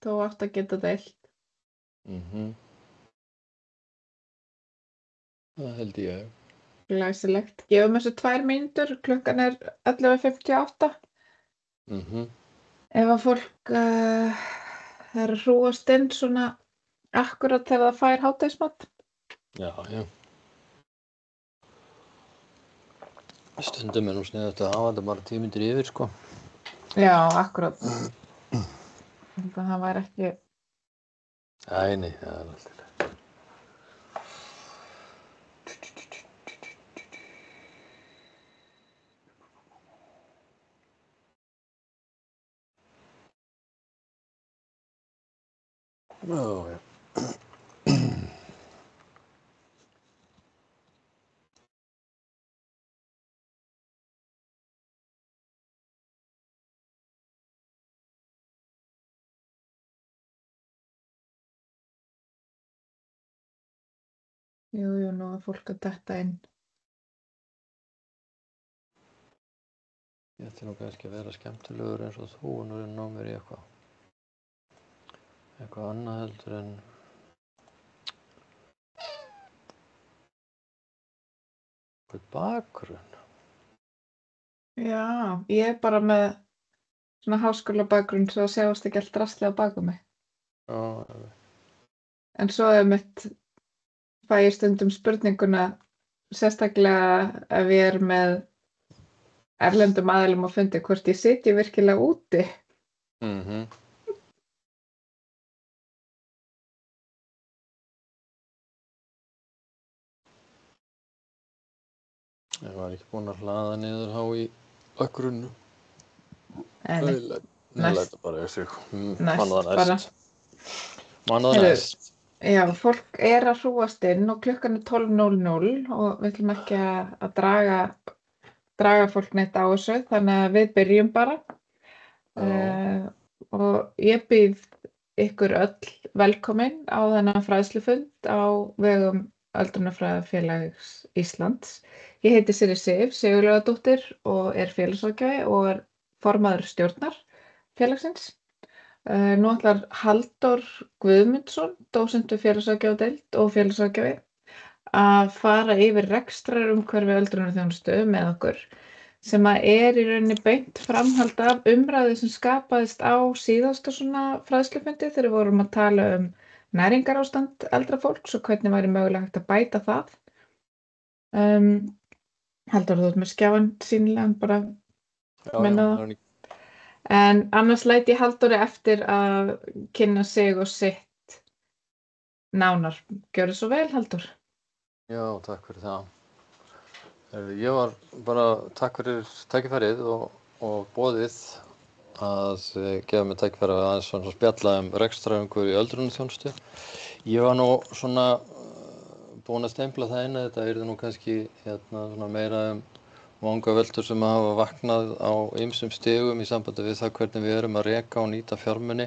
Þú átt að geta deilt. Það held ég. Glæsilegt. Gefum þessu 2 mínútur, klukkan 11:58. Ef að fólk er að hrúast inn svona akkurat þegar það fær hádegismat. Já. Stundum nú sniðugt að hafa þetta bara 10 mínútur yfir, sko. Já, akkurat. Það væri ekki... Nei, það alltaf. Já. Jú, nú er fólk að detta inn. Ég ætti nú kannski að vera skemmtilegur eins og þú og nú ná mér í eitthvað annað heldur en eitthvað bakgrunn. Já, ég er bara með svona háskólabakgrunn svo að sjáast ekki allt drastlið á baku mig. Já. En svo fæ ég stundum spurninguna, sérstaklega ef ég er með erlendum aðilum á fundi, hvort ég sitji virkilega úti. Ég var ekki búinn að hlaða niður í bakgrunnu. Nei. Næst bara þessu. Manna það næst. Já, fólk er að hrúast inn og klukkan 12:00 og við ætlum ekki að draga fólk neitt á þessu, þannig að við byrjum bara. Og ég býð ykkur öll velkomin á þennan fræðslufund á vegum Öldrunarfræðifélags Íslands. Ég heiti Sirrý Sif Sigurlaugadóttir og er félagsráðgjafi og er formaður stjórnar félagsins. Nú ætlar Halldór Guðmundsson, dósent við félagsráðgjafadeild og félagsráðgjafi, að fara yfir rekstrarumhverfi öldrunarþjónustu með okkur, sem er í rauninni beint framhald af umræðu sem skapaðist á síðasta svona fræðslufundi þegar við vorum að tala um næringarástand eldra fólks og hvernig væri mögulega hægt að bæta það. Halldór, þú ert með skjáinn sýnilegan, bara minna það. En annars læt ég Halldóri eftir að kynna sig og sitt nánar. Gjörðu svo vel, Halldór. Já, takk fyrir það. Ég var bara, takk fyrir tækifærið og boðið að gefa mér tækifæri að aðeins svona spjalla rekstrarumhverfi í öldrunarþjónustu. Ég var nú svona búinn að stempla það inn að þetta yrði nú kannski svona meira vangaveltur sem hafa vaknað á ýmsum stigum í sambandi við það hvernig við erum að reka og nýta fjármuni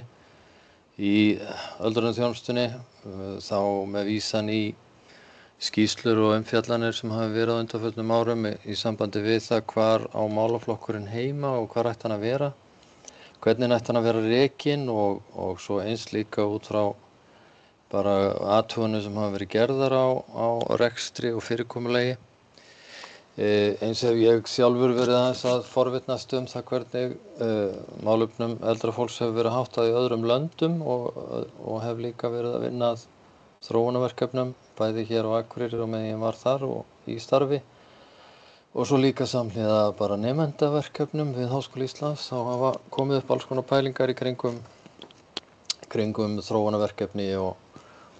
í öldrunarþjónustunni, þá með vísan í skýrslur og umfjallanir sem hafa verið á undanförnum árum í sambandi við það hvar á málaflokkurinn heima og hvar ætti hann að vera, hvernig ætti hann að vera rekinn og svo eins líka út frá bara athuganir sem hafa verið gerðar á rekstri og fyrirkomulagi. Eins hef ég sjálfur verið aðeins að forvitnast það hvernig málefnum eldra fólks hefur verið háttað í öðrum löndum og hef líka verið að vinna að þróunarverkefnum, bæði hér á Akureyri og meðan ég var þar og í starfi. Og svo líka samhliða bara nemendaverkefnum við Háskóla Íslands. Þá hafa komið upp alls konar pælingar í kringum þróunarverkefni og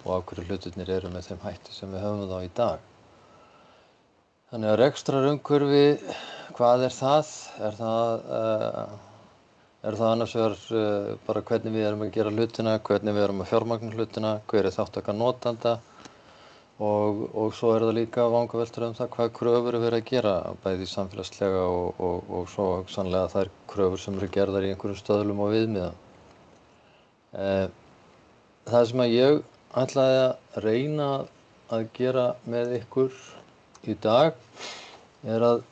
af hverju hlutirnir eru með þeim hætti sem við höfum þá í dag. Þannig að rekstrarumhverfi, hvað er það? Er það annars vegar bara hvernig við erum að gera hlutina, hvernig við erum að fjármagna hlutina, hver er þátttaka notanda og svo er það líka vangaveltur það hvað kröfur er verið að gera, bæði samfélagslega og svo sannlega þær kröfur sem eru gerðar í einhverjum stöðlum og viðmiðum. Það sem að ég ætlaði að reyna að gera með ykkur í dag er að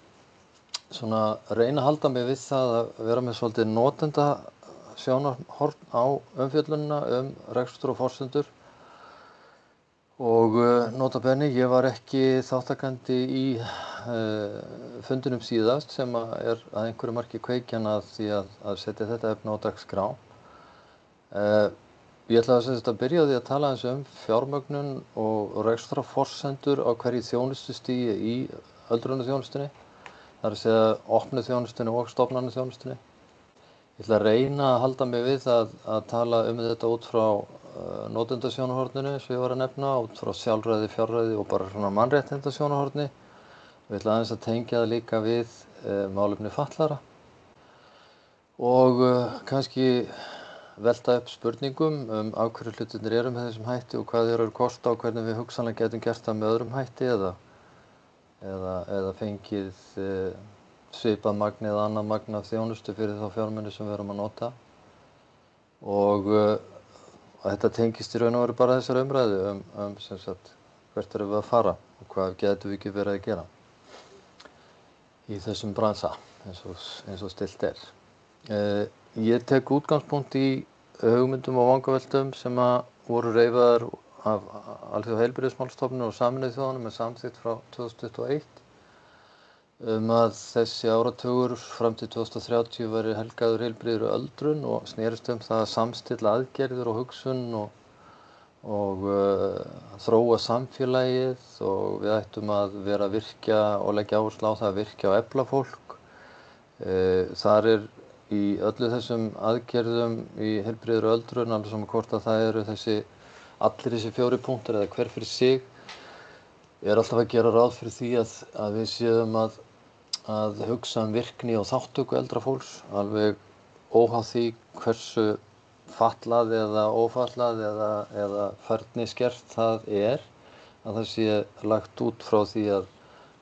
svona reyna að halda mig við það að vera með svolítið sjónarhorn á umfjöllunina rekstur og forsendur. Og nota bene, ég var ekki þátttakandi í fundinum síðast sem að einhverju marki kveikjan að því að setja þetta efni á dagskrá. Ég ætlaði að byrja á því að tala eins fjármögnun og rekstrarforsendur á hverju þjónustustigi í öldrunarþjónustunni. Það er að segja opnu þjónustunni og stofnanaþjónustunni. Ég ætla að reyna að halda mig við að tala þetta út frá notendasjónarhorninu sem ég var að nefna, út frá sjálfræði, fjárræði og bara svona mannréttindasjónarhorni. Ég ætla aðeins að tengja það líka við málefni fatlaðra og kannski velta upp spurningum af hverju hlutirnir eru með þessum hætti og hvað eru kosta og hvernig við hugsanlega getum gert það með öðrum hætti eða fengið svipað magn eða annað magn af þjónustu fyrir þá fjármuni sem við erum að nota. Og þetta tengist í raun og veru bara þessari umræðu sem sagt hvert erum við að fara og hvað getum við ekki verið að gera í þessum bransa eins og stillt er. Ég tek útgangspunkt í hugmyndum og vangaveltum sem voru reifaðar af Alþjóðaheilbrigðismálastofnuninni og Sameinuðu þjóðanna með samþykkt frá 2021 að þessi áratugur fram til 2030 væri helgaður heilbrigðri öldrun og snerist það að samstilla aðgerðir og hugsun og þróa samfélagið og við ættum að vera að virkja og leggja áherslu á það að virkja og efla fólk. Þar í öllu þessum aðgerðum í heilbrigðri öldrun, alveg sama hvort að það eru allir þessi 4 punktar eða hver fyrir sig, alltaf að gera ráð fyrir því að við séum að hugsa virkni og þátttöku eldra fólks, alveg óháð því hversu fatlað eða ófatlað eða færniskert það að það sé lagt út frá því að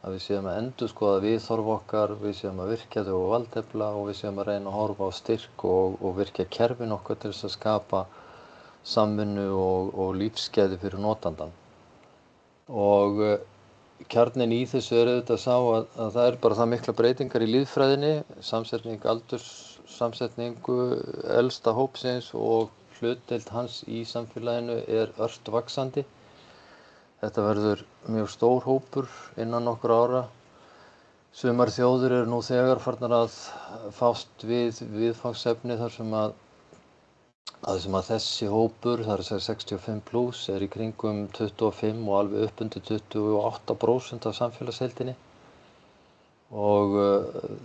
við séum að endurskoða viðhorf okkar, við séum að virkja þau og valdefla og við séum að reyna að horfa á styrk og virkja kerfin okkar til þess að skapa samvinnu og lífsgæði fyrir notandann. Og kjarninn í þessu auðvitað sá að það bara það mikla breytingar í lýðfræðinni, samsetning aldurssamsetningu elsta hópsins og hlutdeild hans í samfélaginu ört vaxandi. Þetta verður mjög stór hópur innan nokkurra ára. Sumar þjóðir eru nú þegar farnar að fást við viðfangsefni þar sem að þessi hópur, það er að segja 65 plus, í kringum 25 og alveg upp undir 28% af samfélagsheildinni. Og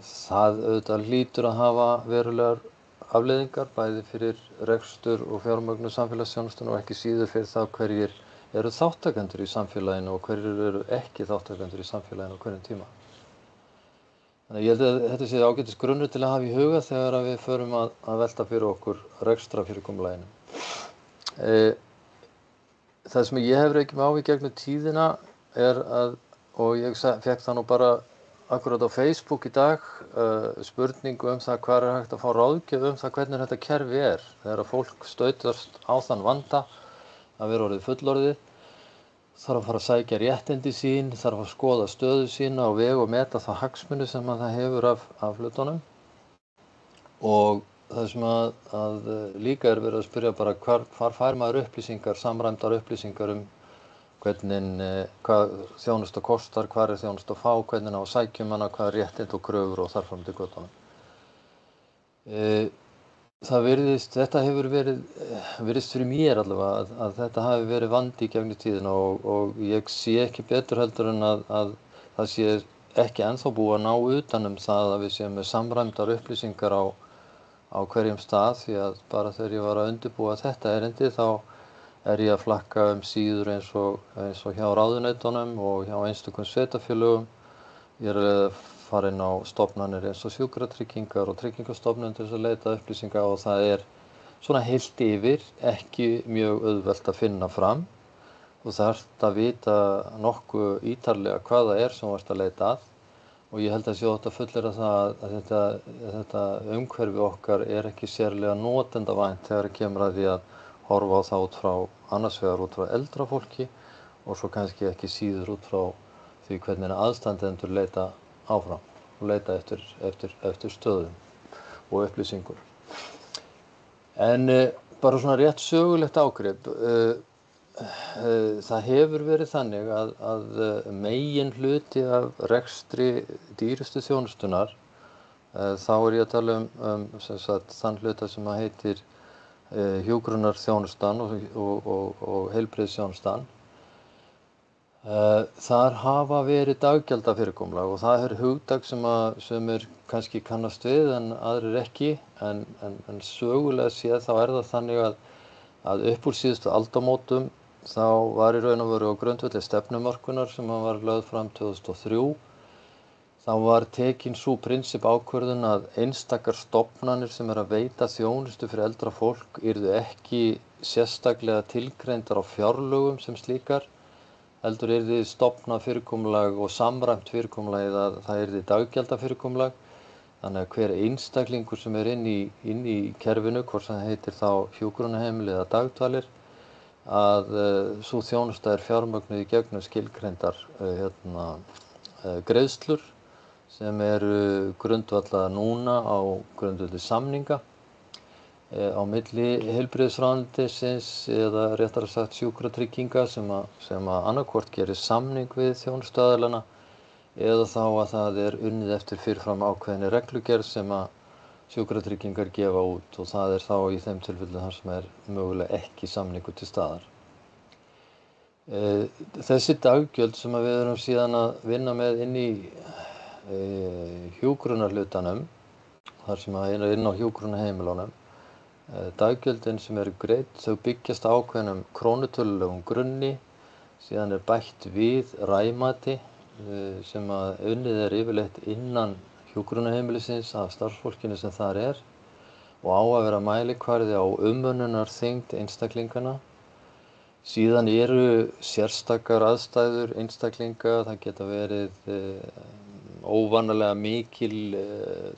það auðvitað hlýtur að hafa verulegar afleiðingar, bæði fyrir rekstur og fjármögnun samfélagsþjónustunnar og ekki síður fyrir það hverjir eru þátttakendur í samfélaginu og hverjir eru ekki þátttakendur í samfélaginu á hverjum tíma. Þannig ég held að þetta sé ágætis grunnur til að hafa í huga þegar við förum að velta fyrir okkur rekstrarfyrirkomulaginu. Það sem ég hef rekið mig á í gegnum tíðina og ég fékk það nú bara akkurat á Facebook í dag, spurningu það hvað hægt að fá ráðgjöf það hvernig þetta kerfi þegar fólk stautast á þann vanda að vera orðið fullorðið, þarf að fara að sækja réttindi sín, þarf að skoða stöðu sína og vega og meta þá hagsmuni sem það hefur af hlutunum. Og það sem að líka verið að spyrja bara hvar fær maður upplýsingar, samræmdar upplýsingar hvernig, hvað þjónusta kostar, hvað þjónusta að fá, hvernig á að sækja hana, hvað réttindi og kröfur og þar fram til götunum. Þetta hefur virðist fyrir mér allavega að þetta hafi verið vandi í gegnum tíðina og ég sé ekki betur heldur en að það sé ekki ennþá búið að ná utan það að við séum með samræmdar upplýsingar á hverjum stað, því að bara þegar ég var að undirbúa þetta erindi þá ég að flakka síður eins og hjá ráðuneytunum og hjá einstökum sveitarfélögum. Ég að fara inn á stofnanir eins og sjúkratryggingar og tryggingastofnun til þess að leita upplýsinga og það svona heilt yfir ekki mjög auðvelt að finna fram og það að vita nokkuð ítarlega hvað það sem þú ert að leita að og ég held að sé að fullyrða það að þetta umhverfi okkar ekki sérlega notendavænt þegar kemur að því að horfa á það út frá annars vegar út frá eldra fólki og svo kannski ekki síður út frá því hvernig aðstandendur leita áfram og leita eftir stöðum og upplýsingum. En bara svona rétt sögulegt ágrip. Það hefur verið þannig að megin hluti af rekstri dýrustu þjónustunnar, þá ég að tala sem sagt, þann hluta sem að heitir hjúkrunarþjónustan og heilbrigðisþjónustan. Þar hafa verið daggjaldafyrirkomulag og það hugtak sem sumir kannski kannast við en aðrir ekki, en sögulega séð þá það þannig að upp úr síðustu aldamótum þá var í raun og veru á grundvelli stefnumörkunar sem var lögð fram 2003. Þá var tekin sú prinsipp ákvörðun að einstakar stofnanir sem að veita þjónustu fyrir eldra fólk yrðu ekki sérstaklega tilgreindar á fjárlögum sem slíkar, heldur yrði stofnað fyrirkomulag og samræmt fyrirkomulagið að það yrði daggjaldafyrirkomulag. Þannig að hver einstaklingur sem inn í kerfinu, hvort sem það heitir þá hjúkrunarheimili eða dagdvalir, að sú þjónusta fjármögnuð í gegnum skilgreindar greiðslur sem eru grundvallaðar núna á grundvelli samninga á milli heilbrigðisráðuneytisins eða réttara sagt sjúkratrygginga sem að annaðhvort gerir samning við þjónustuaðilana eða þá að það unnið eftir fyrirfram ákveðinni reglugerð sem að sjúkratryggingar gefa út og það þá í þeim tilfellum þar sem mögulega ekki samningur til staðar. Þessi daggjöld sem við erum síðan að vinna með inn í hjúkrunarhlutanum, þar sem inn á hjúkrunarheimilunum, daggjöldin sem eru greidd, þau byggjast á ákveðnum krónutölulegum grunni, síðan bætt við ræmati sem að unnið yfirleitt innan hjúkrunarheimilisins af starfsfólkinu sem þar og á að vera mælikvarði á umönnunarþyngd einstaklingana. Síðan eru sérstakar aðstæður einstaklinga, það geta verið óvanalega mikil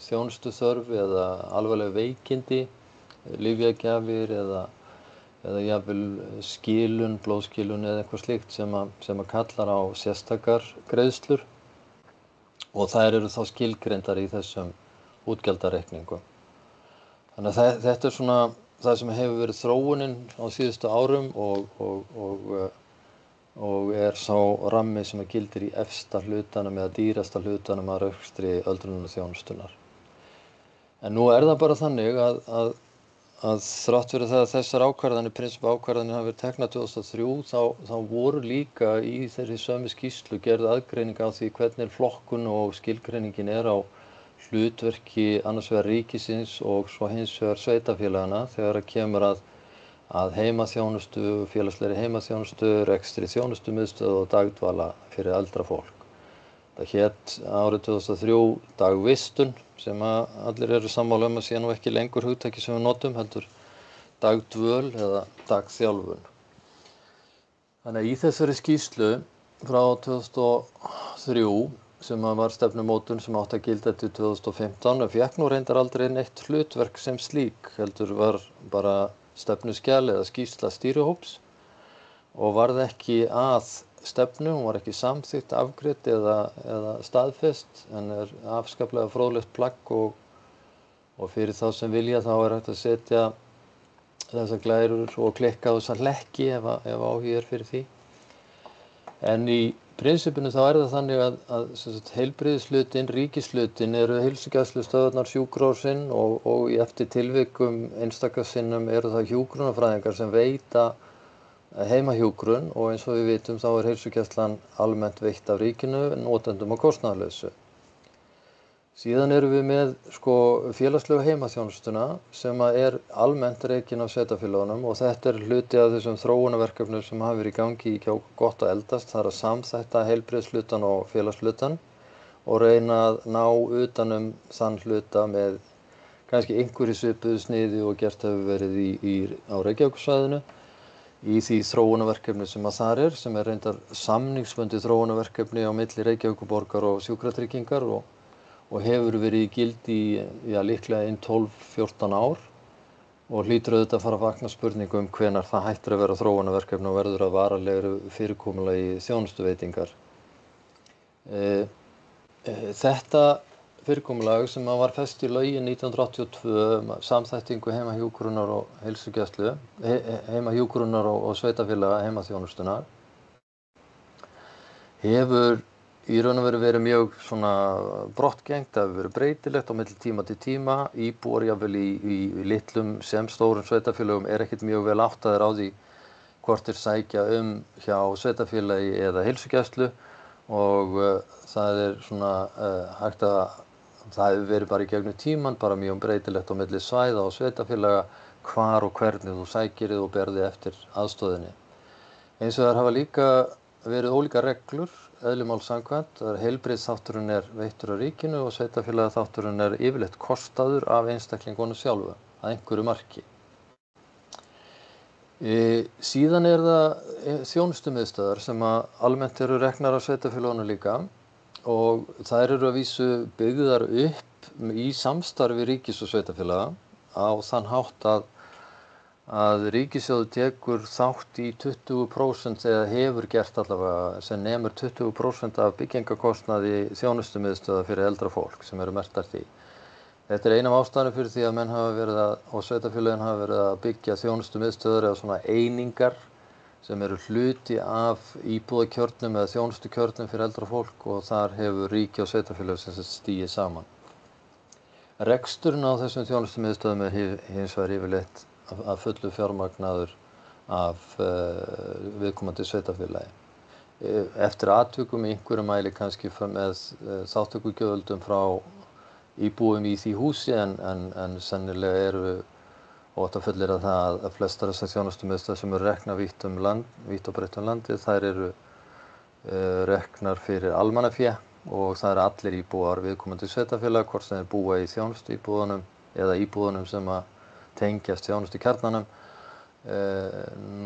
þjónustuþörf eða alvarleg veikindi, lyfjagjafir eða jafnvel skilun, blóðskilun eða eitthvað slíkt sem að kallar á sérstakar greiðslur og þær eru þá skilgreindar í þessum útgjaldareikningum. Þannig að þetta svona það sem hefur verið þróunin á síðustu árum og sá rammi sem gildir í efsta hlutanum eða dýrasta hlutanum að rekstri öldrunarþjónustunnar. En nú það bara þannig að þrátt fyrir það að þessar ákvarðanir, prinsipákvarðanir hafa verið teknar 2003, þá voru líka í þeirri sömu skýrslu gerð aðgreining á því hvernig flokkun og skilgreiningin á hlutverki annars vegar ríkisins og svo hins vegar sveitarfélagana þegar kemur að heimaþjónustu, félagslegri heimaþjónustu, rekstri þjónustumiðstöð og dagdvala fyrir eldra fólk. Það hét árið 2003 dagvistun sem að allir eru sammála að sé nú ekki lengur hugtaki sem við notum, heldur dagdvöl eða dagþjálfun. Þannig að í þessari skýrslu frá 2003 sem var stefnumótun sem átti að gilda til 2015 fékk nú reyndar aldrei neitt hlutverk sem slík, heldur var bara stefnuskjal eða skýrsla stýrihóps og varð ekki að stefnu, hún var ekki samþykkt, afgreidd eða staðfest en afskaplega fróðlegt plagg og fyrir þá sem vilja þá hægt að setja þessar glærur og klikka á þessar hlekki ef áhugi fyrir því. En í prinsipinu þá það þannig að heilbrigðishlutin, ríkishlutin eru heilsugæslustöðvarnar, sjúkrahúsin og í eftir tilvikum einstaka sinnum eru það hjúkrunarfræðingar sem veita heimahjúkrun og eins og við vitum þá heilsugæslan almennt veitt af ríkinu notendum á kostnaðarlausu. Síðan erum við með félagslegu heimaþjónustuna sem almennt rekin af sveitarfélögunum og þetta hluti af þessum þróunarverkefnum sem hafa verið í gangi í Gott að eldast, það að samþætta heilbrigðishlutann og félagshlutann og reyna að ná utanum þann hluta með kannski einhverju svipuðu sniði og gert hefur verið á Reykjavíkursvæðinu í því þróunarverkefni sem að þar sem reyndar samningsbundið þróunarverkefni á milli Reykjavíkurborgar og sjúkratryggingar og hefur verið í gildi í líklega 12-14 ár og hlýtur auðvitað að fara að vakna spurningum hvenær það hættir að vera þróunarverkefni og verður að varanlegri fyrirkomulagi þjónustuveitingar. Þetta fyrirkomulag sem var fest í lögin 1982 samþættingu heimahjúkrunar og heilsugæslu, heimahjúkrunar og sveitarfélaga heimaþjónustunar, hefur í raun og veru verið mjög svona brottgengt, það hefur verið breytilegt á milli tíma til tíma, íbúar jafnvel í litlum sem stórum sveitarfélögum ekkert mjög vel áttaðir á því hvort þeir sækja hjá sveitarfélagi eða heilsugæslu og það svona hægt að það hefur verið bara í gegnum tíman, bara mjög breytilegt á milli svæða og sveitarfélaga hvar og hvernig þú sækir og berði eftir aðstoðinni. Eins og þær hafa líka verið ólíkar reglur, eðli máls samkvæmt, heilbrigðisþátturinn veittur af ríkinu og sveitarfélagaþátturinn yfirleitt kostaður af einstaklingunum sjálfu að einhverju marki. Síðan það þjónustumiðstöðvar sem almennt eru reknar af sveitarfélagunum líka og þær eru að vísu byggðar upp í samstarfi ríkis og sveitarfélaga á þann hátt að ríkissjóður tekur þátt í 20% eða hefur gert allavega sem nemur 20% af byggingarkostnaði þjónustumiðstöðva fyrir eldra fólk sem eru merktar því. Þetta ein af ástæðunum fyrir því að menn hafa verið og sveitarfélögin hafa verið að byggja þjónustumiðstöðvar eða svona einingar sem eru hluti af íbúðakjörnum eða þjónustukjörnum fyrir eldra fólk og þar hefur ríki og sveitarfélög sem stigið saman. Reksturinn á þessum þjónustumiðstöðvum hins vegar yfirleitt að fullu fjármagnaður af viðkomandi sveitarfélagi. Eftir atvikum í einhverju mæli kannski með þátttökugjöldum frá íbúum í því húsi en sennilega eru og það fullir það að flestar þessar þjónustumiðstöðvar sem eru reknar vítt og breitt landið, þær eru reknar fyrir almannafé og það eru allir íbúar viðkomandi sveitarfélag, hvort sem þeir búa í þjónustuíbúðunum eða íbúðunum sem að tengjast þjónustukjarnanum,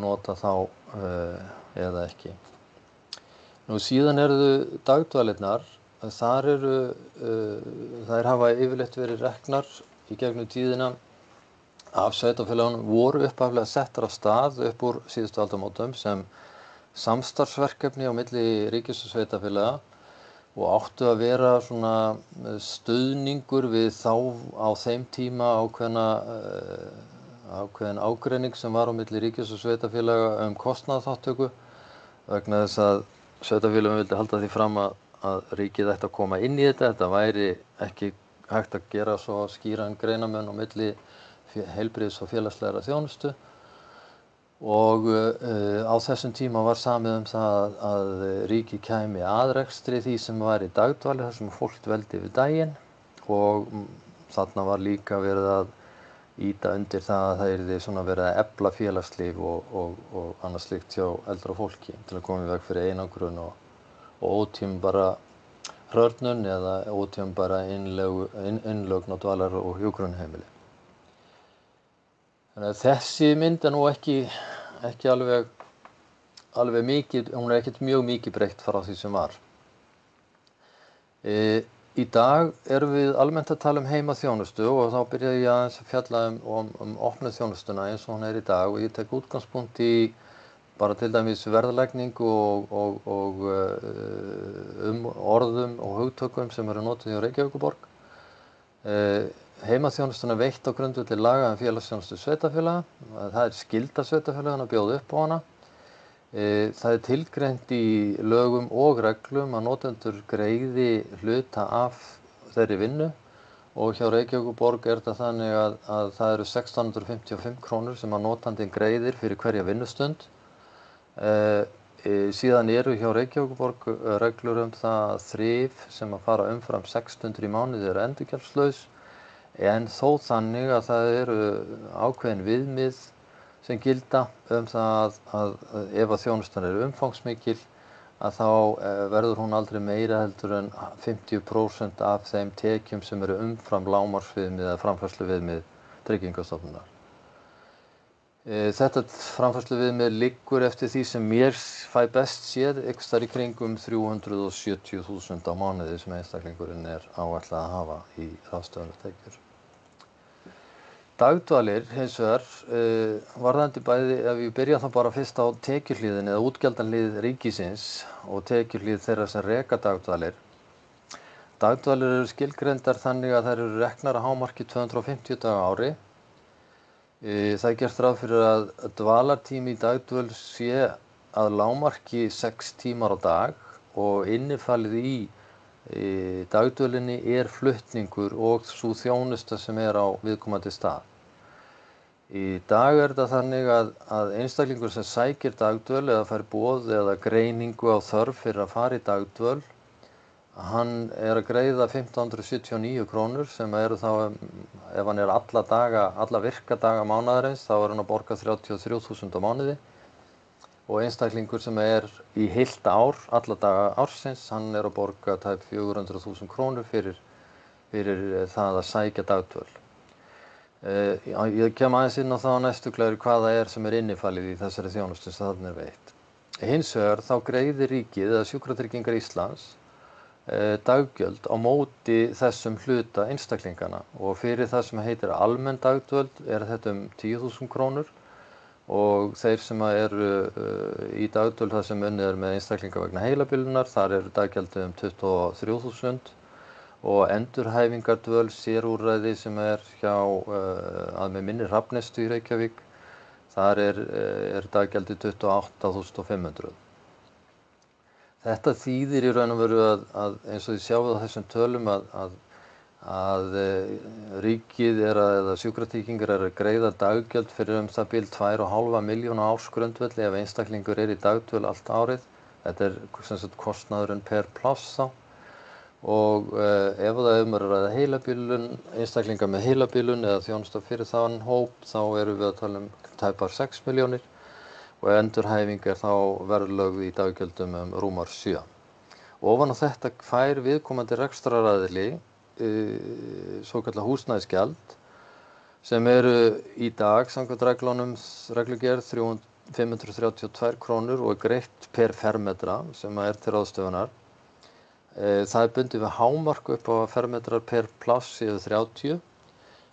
nota þá eða ekki. Nú síðan dagdvalirnar, þær hafa yfirleitt verið reknar í gegnum tíðina af sveitarfélagunum, voru upphaflega settar af stað upp úr síðustu aldamótum sem samstarfsverkefni á milli ríkis og sveitarfélaga og áttu að vera svona stuðningur við þá á þeim tíma ákveðin ágreining sem var á milli ríkis og sveitarfélaga kostnaðarþátttöku vegna þess að sveitarfélögin vildi halda því fram að ríkið ætti að koma inn í þetta væri ekki hægt að gera svo skýran greinarmun á milli heilbrigðis- og félagslegra þjónustu og á þessum tíma var samið það að ríkið kæmi að rekstri því sem var í dagdvali þar sem fólk dveldi yfir daginn og þarna var líka verið að ýta undir það að það yrði svona verið að efla félagslíf og annað slíkt hjá eldra fólki til að koma í veg fyrir einangrun og ótímabæra hrörnun eða ótímabæra innlögn á dvalar- og hjúkrunarheimili. Þannig að þessi mynd nú ekki alveg mikið, hún ekkert mjög mikið breytt frá því sem var. Í dag erum við almennt að tala heimaþjónustu og þá byrjaði ég aðeins að fjalla opnu þjónustuna eins og hún í dag og ég tek útgangspunkt í bara til dæmis verðlagning og orðum og hugtökum sem eru notuð hjá Reykjavíkurborg. Heimaþjónustuna veitt á grundvelli laga félagsþjónustu sveitarfélaga. Það skylda sveitarfélaganna að bjóða upp á hana. Það tilgreint í lögum og reglum að notendur greiði hluta af þeirri vinnu og hjá Reykjavíkurborg þetta þannig að það eru 1655 krónur sem að notandinn greiðir fyrir hverja vinnustund. Síðan eru hjá Reykjavíkurborg reglur það að þrif sem að fara umfram 600 í mánuði eru endurgjaldslaus en þó þannig að það eru ákveðin viðmið sem gilda það að ef að þjónustan umfangsmikil að þá verður hún aldrei meira heldur en 50% af þeim tekjum sem eru umfram lágmarksviðmið eða framfærsluviðmið Tryggingastofnunar. Þetta framfærsluviðmið liggur eftir því sem mér fæ best séð einhvers staðar í kringum 370.000 á mánuði sem einstaklingurinn áætlað að hafa í ráðstöfunartekjur. Dagdvalir hins vegar varðandi bæði, ef ég byrja þá bara fyrst á tekjuhlíðinni eða útgjaldahlið ríkisins og tekjuhlið þeirra sem reka dagdvalir, Dagdvalir eru skilgreindar þannig að þær eru reknar að hámarki 250 daga á ári. Það er gert ráð fyrir að dvalartími í dagdvöl sé að lágmarki 6 tímar á dag og innifalið í dagdvölinni er flutningur og sú þjónusta sem er á viðkomandi stað. Í dag er þetta þannig að einstaklingur sem sækir dagdvöl eða fær boð eða greiningu á þörf fyrir að fara í dagdvöl, hann er að greiða 1.579 krónur sem eru þá, ef hann er alla virka daga mánaðarins, þá er hann að borga 33.000 á mánuði. Og einstaklingur sem er í heilt ár, alla daga ársins, hann er að borga tæp 400.000 krónur fyrir það að sækja dagdvöl. Ég kem aðeins inn á það á næstu glæri hvað það er sem er innifalið í þessari þjónustu sem þarna er veitt. Hins vegar þá greiðir ríkið eða Sjúkratryggingar Íslands daggjöld á móti þessum hluta einstaklingana og fyrir það sem heitir almenn dagdvöl er þetta 10.000 krónur og þeir sem eru í dagdvöl þar sem unnið er með einstaklinga vegna heilabilunar, þar eru daggjöldin 23.000 og endurhæfingardvöl sérúrræði sem er hjá að með minni Hrafnistu í Reykjavík, þar er daggjöldin 28.500. Þetta þýðir í raun og veru að eins og þið sjáum á þessum tölum að ríkið eða Sjúkratryggingar að greiða daggjöld fyrir það bil 2,5 milljón á ársgrundvelli ef einstaklingur er í dagdvöl allt árið. Þetta er sem sagt kostnaðurinn per pláss þá. Og ef það er að ræða heilabilun, einstaklingar með heilabilun eða þjónusta fyrir þann hóp, þá erum við að tala tæpar 6 milljónir. Og endurhæfing er þá verðlögð í daggjöldum rúmar 7. Ofan á þetta fær viðkomandi rekstraraðili svokallað húsnæðisgjald sem eru í dag samkvæmt reglugerð 532 krónur og er greitt per fermetra sem er til ráðstöfunar. Það er bundið við hámark upp á fermetrar per pláss yfir 30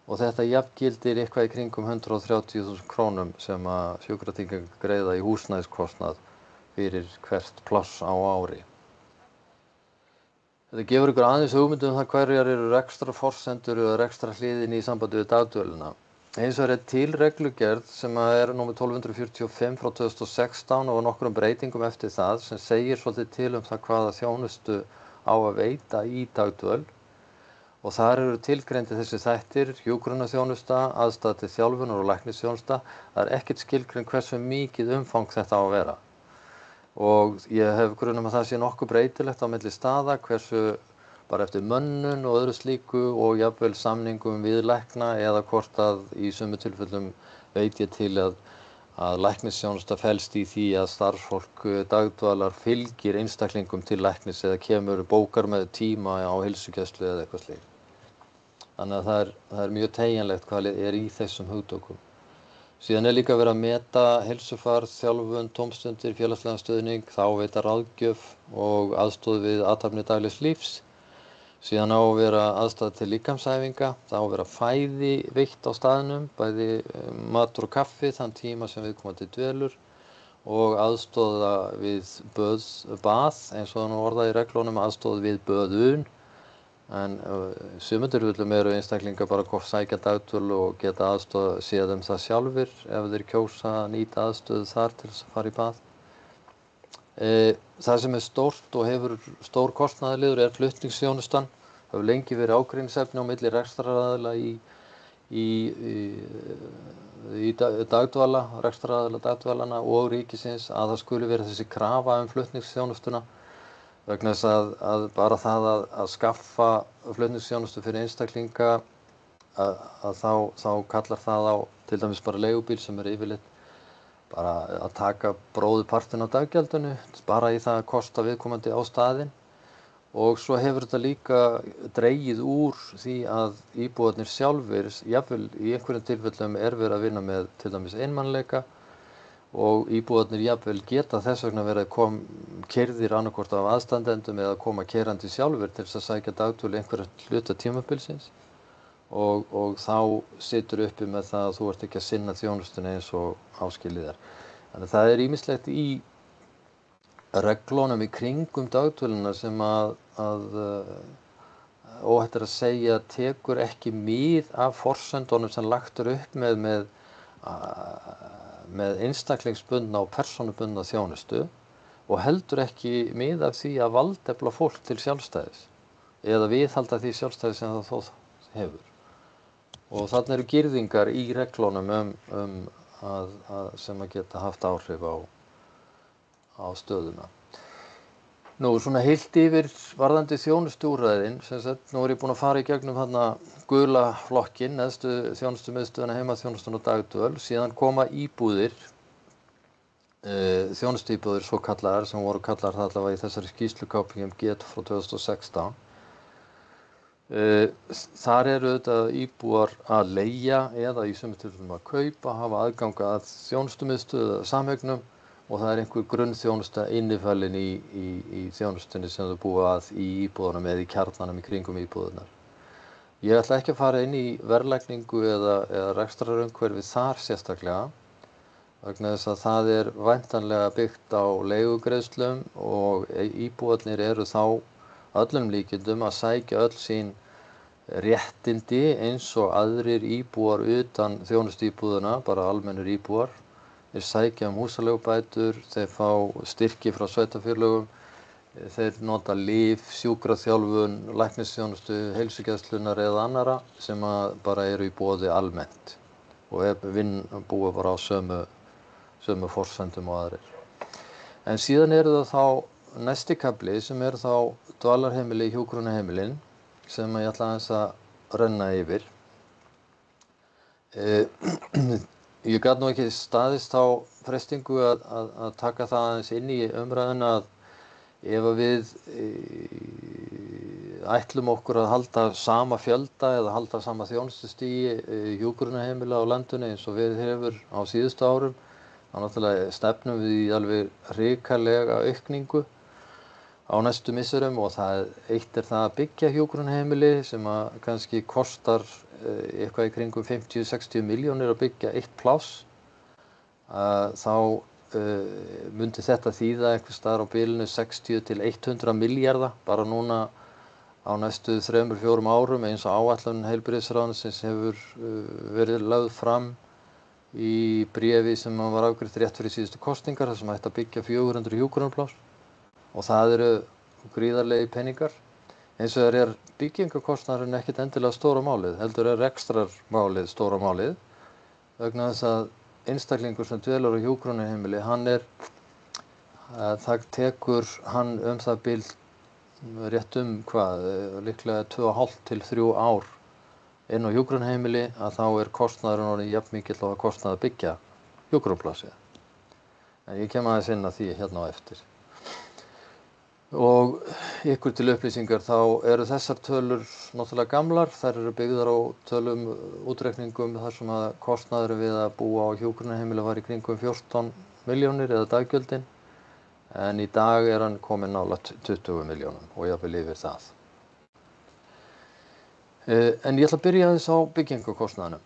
og þetta jafngildir eitthvað í kringum 130.000 krónum sem að Sjúkratryggingar greiða í húsnæðiskostnað fyrir hvert pláss á ári. Þetta gefur ykkur aðeins hugmynd það hverjar eru rekstrarforsendur eða rekstrarhliðin í sambandi við dagdvölina. Hins vegar er til reglugerð sem er númer 1245 frá 2016 og nokkrum breytingum eftir það sem segir svolítið til það hvaða þjónustu á að veita í dagdvöl. Og þar eru tilgreindir þessi þættir, hjúkrunarþjónusta, aðstaða til þjálfunar og læknisþjónusta. Það er ekkert skilgreint hversu mikið umfang þetta á að vera. Og ég hef grunum að það sé nokkuð breytilegt á milli staða, hversu bara eftir mönnun og öðru slíku og jafnvel samningum við lækna eða hvort að í sumu tilfellum veit ég til að læknisþjónusta felst í því að starfsfólk dagdvalar fylgir einstaklingum til læknis eða kemur bókar með tíma á heilsugæslu eða eitthvað slíkt. Þannig að það er mjög teygjanlegt hvað er í þessum hugtökum. Síðan er líka verið að meta heilsufar, þjálfun, tómstundir, félagslegan stuðning, þá veita ráðgjöf og aðstoð við athafnir daglegs lífs. Síðan á að vera aðstaða til líkamsæfinga, það á að vera fæði veitt á staðnum, bæði matur og kaffi þann tíma sem viðkomandi dvelur og aðstoða við bað, eins og það nú orðað í reglunum, aðstoð við böðun. En sumum tilfellum eru einstaklingar bara að sækja dagdvöl og geta aðstoð séð það sjálfir ef þeir kjósa að nýta aðstöðu þar til þess að fara í bað. Það sem er stórt og hefur stór kostnaðarliður er flutningsþjónustan. Það hefur lengi verið ágreiningsefni á milli rekstraraðila í dagdvala, rekstraraðila dagdvalana og ríkisins að það skuli vera þessi krafa flutningsþjónustuna. Vegna þess að bara það að skaffa flutningsþjónustu fyrir einstaklinga að þá kallar það á til dæmis bara leigubíl sem er yfirleitt bara að taka bróðurpartinn á daggjaldinu bara í það að kosta viðkomandi á staðinn og svo hefur þetta líka dregið úr því að íbúarnir sjálfir jafnvel í einhverjum tilfellum er verið að vinna með til dæmis einmannleika og íbúarnir jafnvel geta þess vegna verið keyrðir annarkvort af aðstandendum eða koma keyrandi sjálfur til þess að sækja dagdvöl einhverja hluta tímabilsins og þá situr uppi með það að þú ert ekki að sinna þjónustunni eins og áskilið er. Þannig það er ýmislegt í reglunum í kringum dagdvölina sem að óhætt að segja, tekur ekki mið af forsendunum sem lagt upp með einstaklingsbundna og persónubundna þjónustu og heldur ekki mið af því að valdefla fólk til sjálfstæðis eða viðhalda því sjálfstæði sem það þó hefur. Og þarna eru girðingar í reglunum sem að geta haft áhrif á stöðuna. Nú, svona heilt yfir varðandi þjónustuúrræðin, sem sagt, nú ég búinn að fara í gegnum þarna gula flokkinn, neðstu þjónustumiðstöðina, heimaþjónustuna og dagdvöl, síðan koma íbúðir, þjónustuíbúðir svo kallaðar, sem voru kallaðar það allavega í þessari skýrslu KPMG frá 2016. Þar eru auðvitað íbúar að leigja eða í sumum tilfellum að kaupa, hafa aðgang að þjónustumiðstöð eða sameignum og það einhver grunnþjónusta innifælin í þjónustunni sem þau búa að í íbúðunum eða í kjarnanum í kringum íbúðunar. Ég ætla ekki að fara inn í verðlagningu eða rekstrarumhverfi þar sérstaklega vegna þess að það væntanlega byggt á leigugreiðslum og íbúarnir eru þá öllum líkindum að sækja öll sín réttindi eins og aðrir íbúar utan þjónustuíbúðuna, bara almennir íbúar. Þeir sækja húsaleigubætur, þeir fá styrki frá sveitarfélögum, þeir nota lyf, sjúkraþjálfun, læknisþjónustu, heilsugæslunar eða annara sem bara eru í boði almennt og búa bara á sömu forsendum og aðrir. En síðan eru það þá næsti kafli sem þá dvalarheimili, hjúkrunarheimilin sem ég ætla aðeins að renna yfir. Ég gat nú ekki staðist á freistingu að taka það aðeins inn í umræðuna að ef við ætlum okkur að halda sama fjölda eða halda sama þjónustustigi hjúkrunarheimila á landinu eins og við hefur á síðustu árum, þá náttúrulega stefnum við í alveg hrikalega aukningu á næstu misserum og eitt það að byggja hjúkrunarheimili sem að kannski kostar eitthvað í kringum 50-60 milljónir að byggja eitt pláss. Þá myndi þetta þýða einhvers staðar á bilinu 60 til 100 milljarða bara núna á næstu 3-4 árum eins og áætlun heilbrigðisráðuneytisins hefur verið lögð fram í bréfi sem var afgreitt rétt fyrir síðustu kosningar þar sem ætti að byggja 400 hjúkrunarpláss. Og það eru gríðarlegir peningar. Eins og byggingarkostnaðurinn ekkert endilega stóra málið, heldur rekstrarmálið stóra málið, vegna þess að einstaklingur sem dvelur á hjúkrunarheimili, það tekur hann það bil rétt líklega 2,5 til 3 ár inn á hjúkrunarheimili að þá kostnaðurinn orðinn jafn mikill og kostnaður að byggja hjúkrunarplássið. En ég kem aðeins inn að því hérna á eftir. Og ykkur til upplýsingar þá eru þessar tölur náttúrulega gamlar, þær eru byggðar á tölum útreikningum þar sem að kostnaður við að búa á hjúkrunarheimili var í kringum 14 milljónir eða daggjöldin, en í dag hann kominn nálægt 20 milljónum og jafnvel yfir það. En ég ætla að byrja aðeins á byggingarkostnaðinum.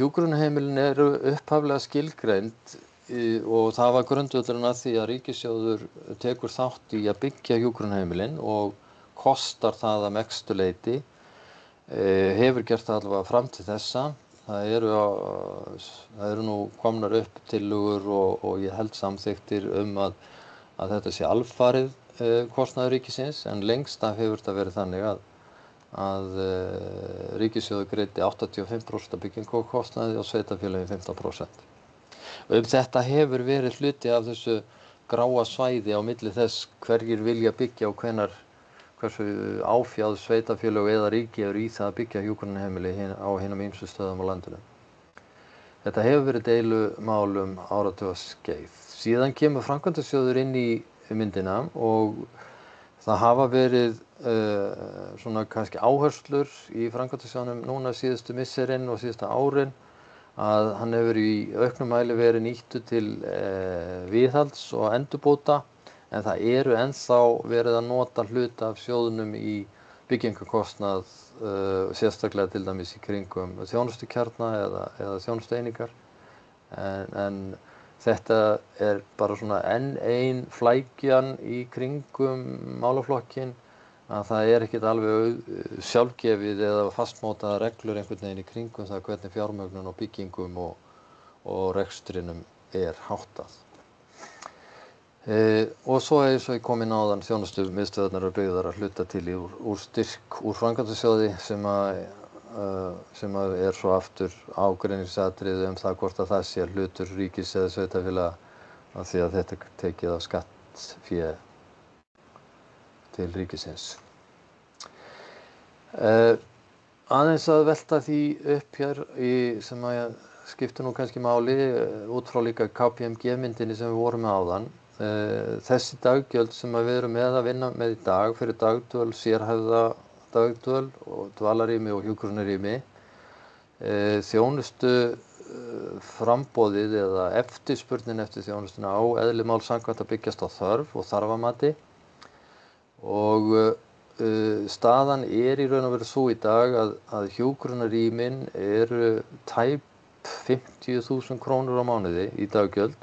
Hjúkrunarheimilin eru upphaflega skilgreind og það var grundvöllurinn að því að ríkissjóður tekur þátt í að byggja hjúkrunarheimilin og kostar það að mestu leyti, hefur gert það allavega fram til þessa. Það eru nú komnar upp tillögur og ég held samþykktir að þetta sé alfarið kostnaður ríkisins, en lengst af hefur þetta verið þannig að ríkissjóður greiddi 85% af byggingarkostnaði og sveitarfélögin 15%. Og þetta hefur verið hluti af þessu gráa svæði á milli þess hverjir vilja byggja og hversu áfjáð sveitarfélög eða ríki eru í það að byggja hjúkrunarheimili á hinum ýmsu stöðum á landinu. Þetta hefur verið deilumál áratugaskeið. Síðan kemur framkvæmdasjóður inn í myndina og það hafa verið svona kannski áherslur í framkvæmdasjóðnum núna síðustu misserin og síðustu árin að hann hefur í auknum mæli verið nýttur til viðhalds og endurbóta, en það eru ennþá verið að nota hluta af sjóðnum í byggingarkostnað, sérstaklega til dæmis í kringum þjónustukjarna eða þjónustueiningar. En þetta bara svona enn ein flækjan í kringum málaflokkinn að það ekkert alveg sjálfgefið eða fastmótaðar reglur einhvern veginn í kringum það hvernig fjármögnun og byggingum og rekstrinum háttað. Og svo eins og ég kom inn áðan, þjónustumiðstöðvarnar eru byggðar að hluta til úr styrk úr framkvæmdasjóði sem svo aftur ágreiningsatriði það hvort að það sé hlutur ríkis eða sveitarfélaga af því að þetta er tekið af skattfé til ríkisins. Aðeins að velta því upp hér sem að skiptir nú kannski máli út frá líka KPMG-myndinni sem við vorum með áðan. Þessi daggjöld sem við erum með að vinna með í dag fyrir dagdvöl, sérhæfða dagdvöl og dvalarrými og hjúkrunarrými, þjónustu framboðið eða eftirspurnin eftir þjónustuna á eðli máls samkvæmt að byggjast á þörf og þarfamati og staðan í raun og veru svo í dag að hjúkrunarrýmin eru tæp 50.000 krónur á mánuði í daggjöld.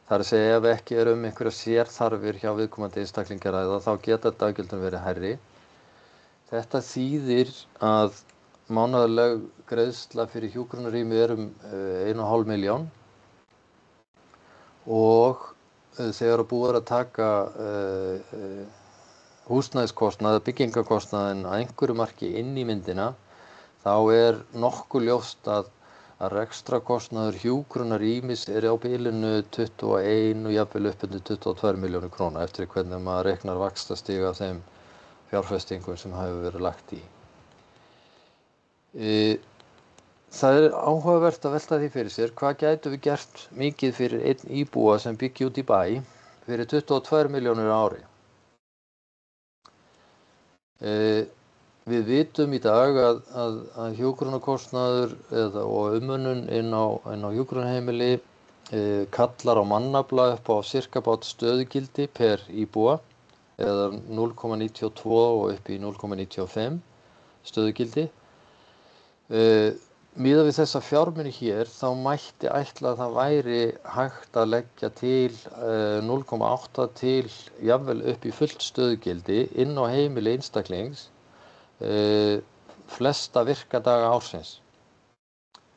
Það er að segja ef ekki einhverja sérþarfir hjá viðkomandi einstaklinga að ræða þá geta daggjöldin verið hærri. Þetta þýðir að mánaðarleg greiðsla fyrir hjúkrunarrými 1,5 milljón og þegar búið að taka húsnæðiskostnað, byggingarkostnaðinn að einhverju marki inn í myndina, þá nokkuð ljóst að rekstrarkostnaður hjúkrunarrýmis á bilinu 21 og jafnvel upp undir 22 milljónir króna eftir hvernig maður reiknar vaxtastig af þeim fjárfestingum sem hefur verið lagt í. Það áhugavert að velta því fyrir sér hvað gætum við gert mikið fyrir einn íbúa sem byggi út í bæ fyrir 22 milljónir á ári. Við vitum í dag að hjúkrunarkostnaður og umönnun inn á hjúkrunarheimili kallar á mannafla upp á sirka bát stöðugildi per íbúa eða 0,92 og upp í 0,95 stöðugildi. Miðað við þessa fjármuni hér þá mætti ætla að það væri hægt að leggja til 0,8 til jafnvel upp í fullt stöðugildi inn á heimili einstaklings flesta virkadaga ársins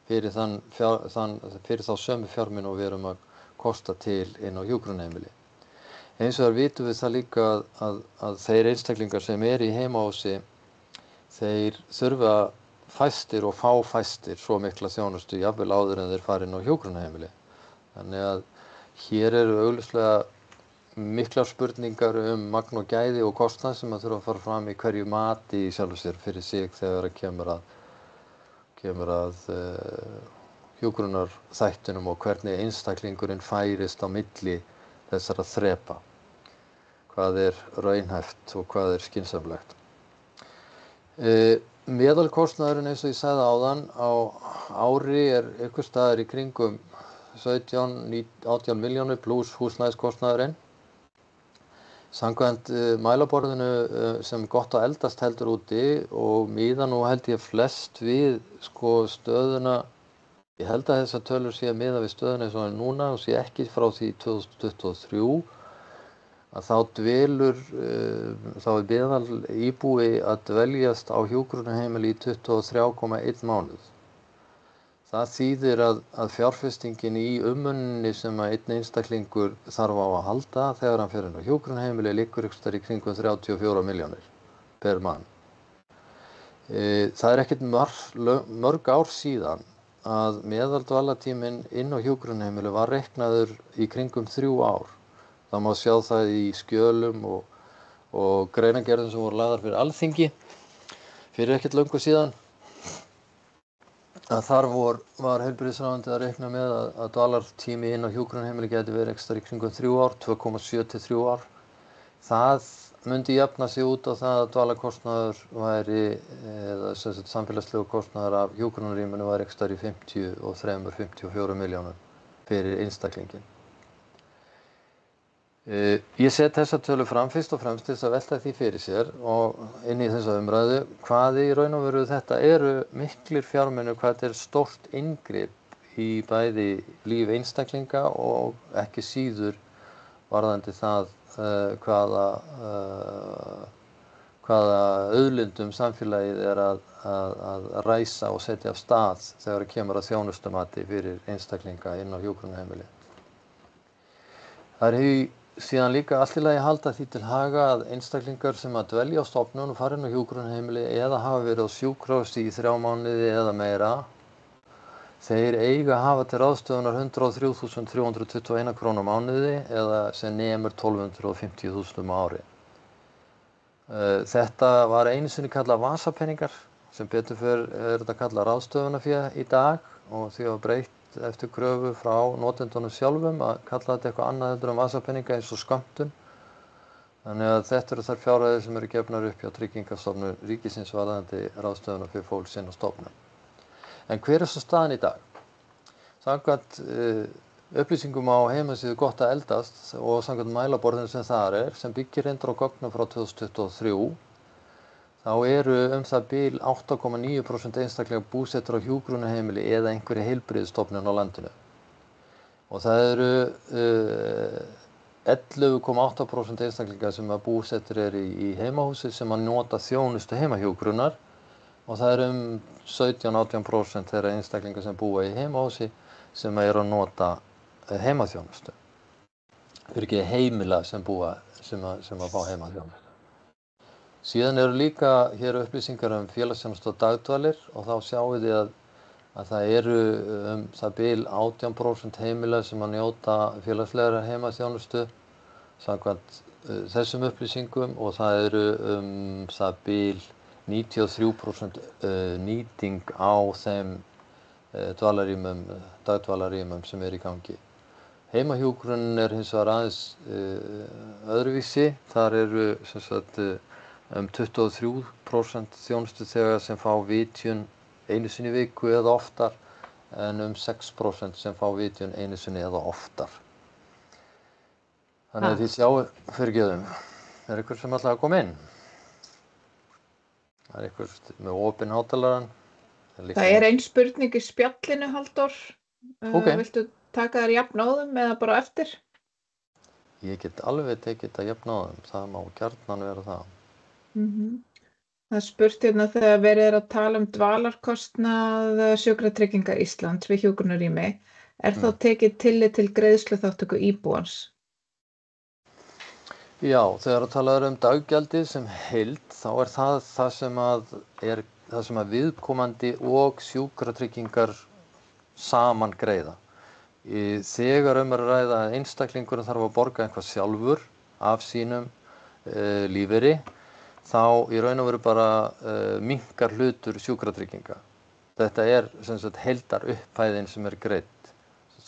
fyrir þá sömu fjármuni og við erum að kosta til inn á hjúkrunarheimili. Hins vegar vitum við það líka að þeir einstaklingar sem í heimahúsi þeir þurfa fæstir og fá fæstir svo mikla þjónustu jafnvel áður en þeir fara inn á hjúkrunarheimili. Þannig að hér augljóslega miklar spurningar magn og gæði og kostnað sem að þurfa að fara fram í hverju mati í sjálfu sér fyrir sig þegar kemur að hjúkrunarþættinum og hvernig einstaklingurinn færist á milli þessara þrepa. Hvað raunhæft og hvað skynsamlegt. Meðalkostnaðurinn eins og ég sagði áðan á ári einhvers staðar í kringum 17-18 milljónir pluss húsnæðiskostnaðurinn. Samkvæmt mælaborðinu sem gott að eldast heldur úti og miða nú held ég flest við stöðuna, ég held að þessar tölur sé að miða við stöðuna eins og núna og sé ekki frá því 2023 að þá meðal íbúi að dveljast á hjúkrunarheimili í 23,1 mánuð. Það þýðir að fjárfestingin í umönnuninni sem að einn einstaklingur þarf á að halda þegar hann fer inn á hjúkrunarheimili liggur einhvers staðar í kringum 34 milljónir per mann. Það ekkert mörg ár síðan að meðaldvalartíminn inn á hjúkrunarheimili var reiknaður í kringum 3 ár. Það má sjá það í skjölum og greinargerðum sem voru lagðar fyrir Alþingi fyrir ekkert löngu síðan. Að þar var heilbrigðisráðuneytið að reikna með að dvalartími inn á hjúkrunarheimili gæti verið einhvers staðar í kringum 3 ár, 2,7 til 3 ár. Það myndi jafna sig út á það að dvalarkostnaður væri, eða samfélagslegu kostnaður af hjúkrunarrýminu væri einhvers staðar í 53-54 milljónum fyrir einstaklingin. Ég set þessa tölu fram fyrst og fremst til þess að velta því fyrir sér og inn í þessa umræðu hvað í raun og veru þetta miklir fjármunir, hvað þetta stórt inngrip í bæði líf einstaklinga og ekki síður varðandi það hvaða hvaða auðlindum samfélagið að ræsa og setja af stað þegar kemur að þjónustumati fyrir einstaklinga inn á hjúkrunarheimili. Það síðan líka allt í lagi að halda því til haga að einstaklingar sem að dvelja á stofnun og fara inn á hjúkrunarheimili eða hafa verið á sjúkrahúsi í 3 mánuði eða meira, þeir eiga að hafa til ráðstöfunar 103.321 krónur á mánuði eða sem nemur 1250.000 á ári. Þetta var einu sinni kallað vasapeningar, sem betur fer þetta kallað ráðstöfunarfé í dag og því var breytt eftir kröfu frá notendunum sjálfum að kalla þetta eitthvað annað heldur en vasapeninga eins og skömmtun. Þannig að þetta eru þær fjárhæðir sem eru gefnar upp hjá Tryggingastofnun ríkisins varðandi ráðstöfunarfé fólks inn á stofnun. En hver er svo staðan í dag? Samkvæmt upplýsingum á heimasíðu Gott að eldast og samkvæmt mælaborðinu sem þar sem byggir reyndar á gögnum frá 2023, þá eru það bil 8,9% einstaklega búsettir á hjúkrunarheimili eða einhverri heilbrigðisstofnun á landinu. Og það eru 11,8% einstaklinga sem að búsettir eru í heimahúsi sem að nota þjónustu heimahjúkrunar og það eru 17-18% þeirra einstaklinga sem búa í heimahúsi sem eru að nota heimaþjónustu. Fyrir ekki heimila sem að fá heimaþjónustu. Síðan eru líka hér upplýsingar félagsþjónustu og dagdvalir og þá sjáum við að það eru það bil 18% heimila sem að njóta félagslegra heimaþjónustu samkvæmt þessum upplýsingum og það eru það bil 93% nýting á þeim dagdvalarrýmum sem í gangi. Heimahjúkrun hins vegar aðeins öðruvísi. Þar eru 23% þjónustuþegar sem fá vitjun einu sinni í viku eða oftar en 6% sem fá vitjun einu sinni eða oftar. Þannig að þið sjáu fyrirgefum. Einhver sem ætlar að koma inn? Það einhver með opinn hátalarann. Það ein spurning í spjallinu, Halldór. Okay. Viltu taka þær jafnóðum eða bara eftir? Ég get alveg tekið þetta jafnóðum. Það má gjarnan vera það. Það spurt hérna þegar verið að tala dvalarkostnað Sjúkratrygginga Íslands við hjúkrunarrými. Þá tekið tillit til greiðsluþátttöku íbúans? Já, þegar að tala daggjaldið sem heild, þá það sem að viðkomandi og sjúkratryggingar saman greiða. Þegar að ræða að einstaklingurinn þarf að borga eitthvað sjálfur af sínum lífeyri, þá í raun og veru bara minnkar hlutur sjúkratrygginga. Þetta sem sagt heildar upphæðin sem greidd.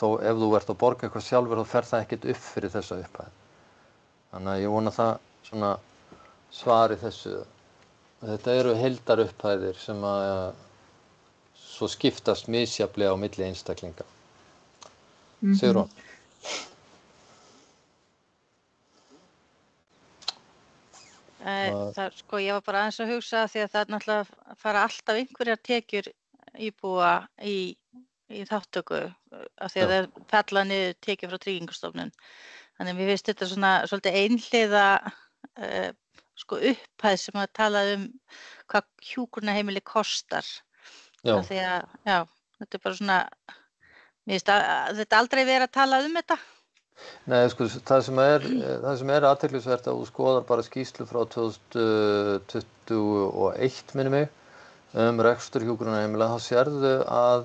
Þó ef þú ert að borga eitthvað sjálfur þá fer það ekkert upp fyrir þessa upphæð. Þannig að ég vona það svari þessu. Þetta eru heildar upphæðir sem að svo skiptast misjafnlega á milli einstaklinga. Sigrún. Ég var bara aðeins að hugsa því að það náttúrulega fara alltaf einhverjar tekjur íbúa í þátttöku af því að það falla niður tekjur frá Tryggingastofnun. Þannig að mér finnst þetta svolítið einhliða upphæð sem að tala hvað hjúkrunarheimili kostar. Af því að þetta bara mér finnst þetta aldrei verið að tala þetta. Nei, það sem athyglisvert að þú skoðar bara skýrslu frá 2021 minnir mig rekstur hjúkrunarheimila, þá sérðu að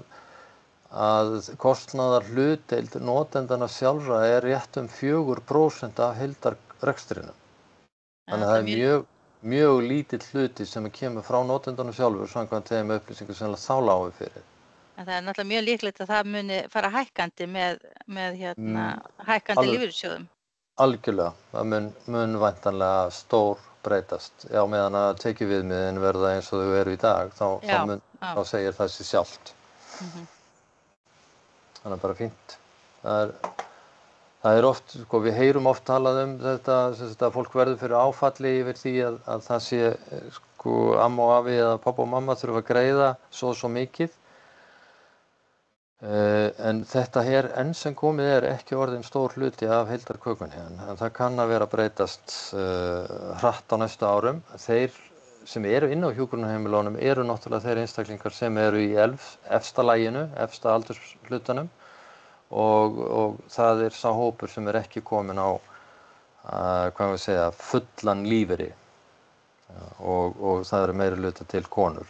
kostnaðar hlutdeild notendana sjálfra rétt 4% af heildarrekstrinum. Þannig að það mjög lítill hluti sem kemur frá notendanum sjálfur samkvæmt þeim upplýsingum sem þá lágu fyrir. En það náttúrulega mjög líklegt að það muni fara hækkandi með hækkandi lífeyrissjóðum. Algjörlega, það mun væntanlega stór breytast. Já, meðan að tekjuviðmiðin verða eins og þau eru í dag, þá segir það sig sjálft. Þannig bara fínt. Það oft, við heyrum oft talað þetta, að fólk verður fyrir áfalli yfir því að það sé amma og afi eða pappa og mamma þurfa að greiða svo mikið. En þetta enn sem komið ekki orðin stór hluti af heildarkökunni, en það kann að vera að breytast hratt á næstu árum. Þeir sem eru inn á hjúkrunarheimilunum eru náttúrulega þeir einstaklingar sem eru í efsta laginu, efsta aldurshlutanum og það sá hópur sem ekki komin á hvað við segja, fullan lífeyri og það eru meiri hluta til konur.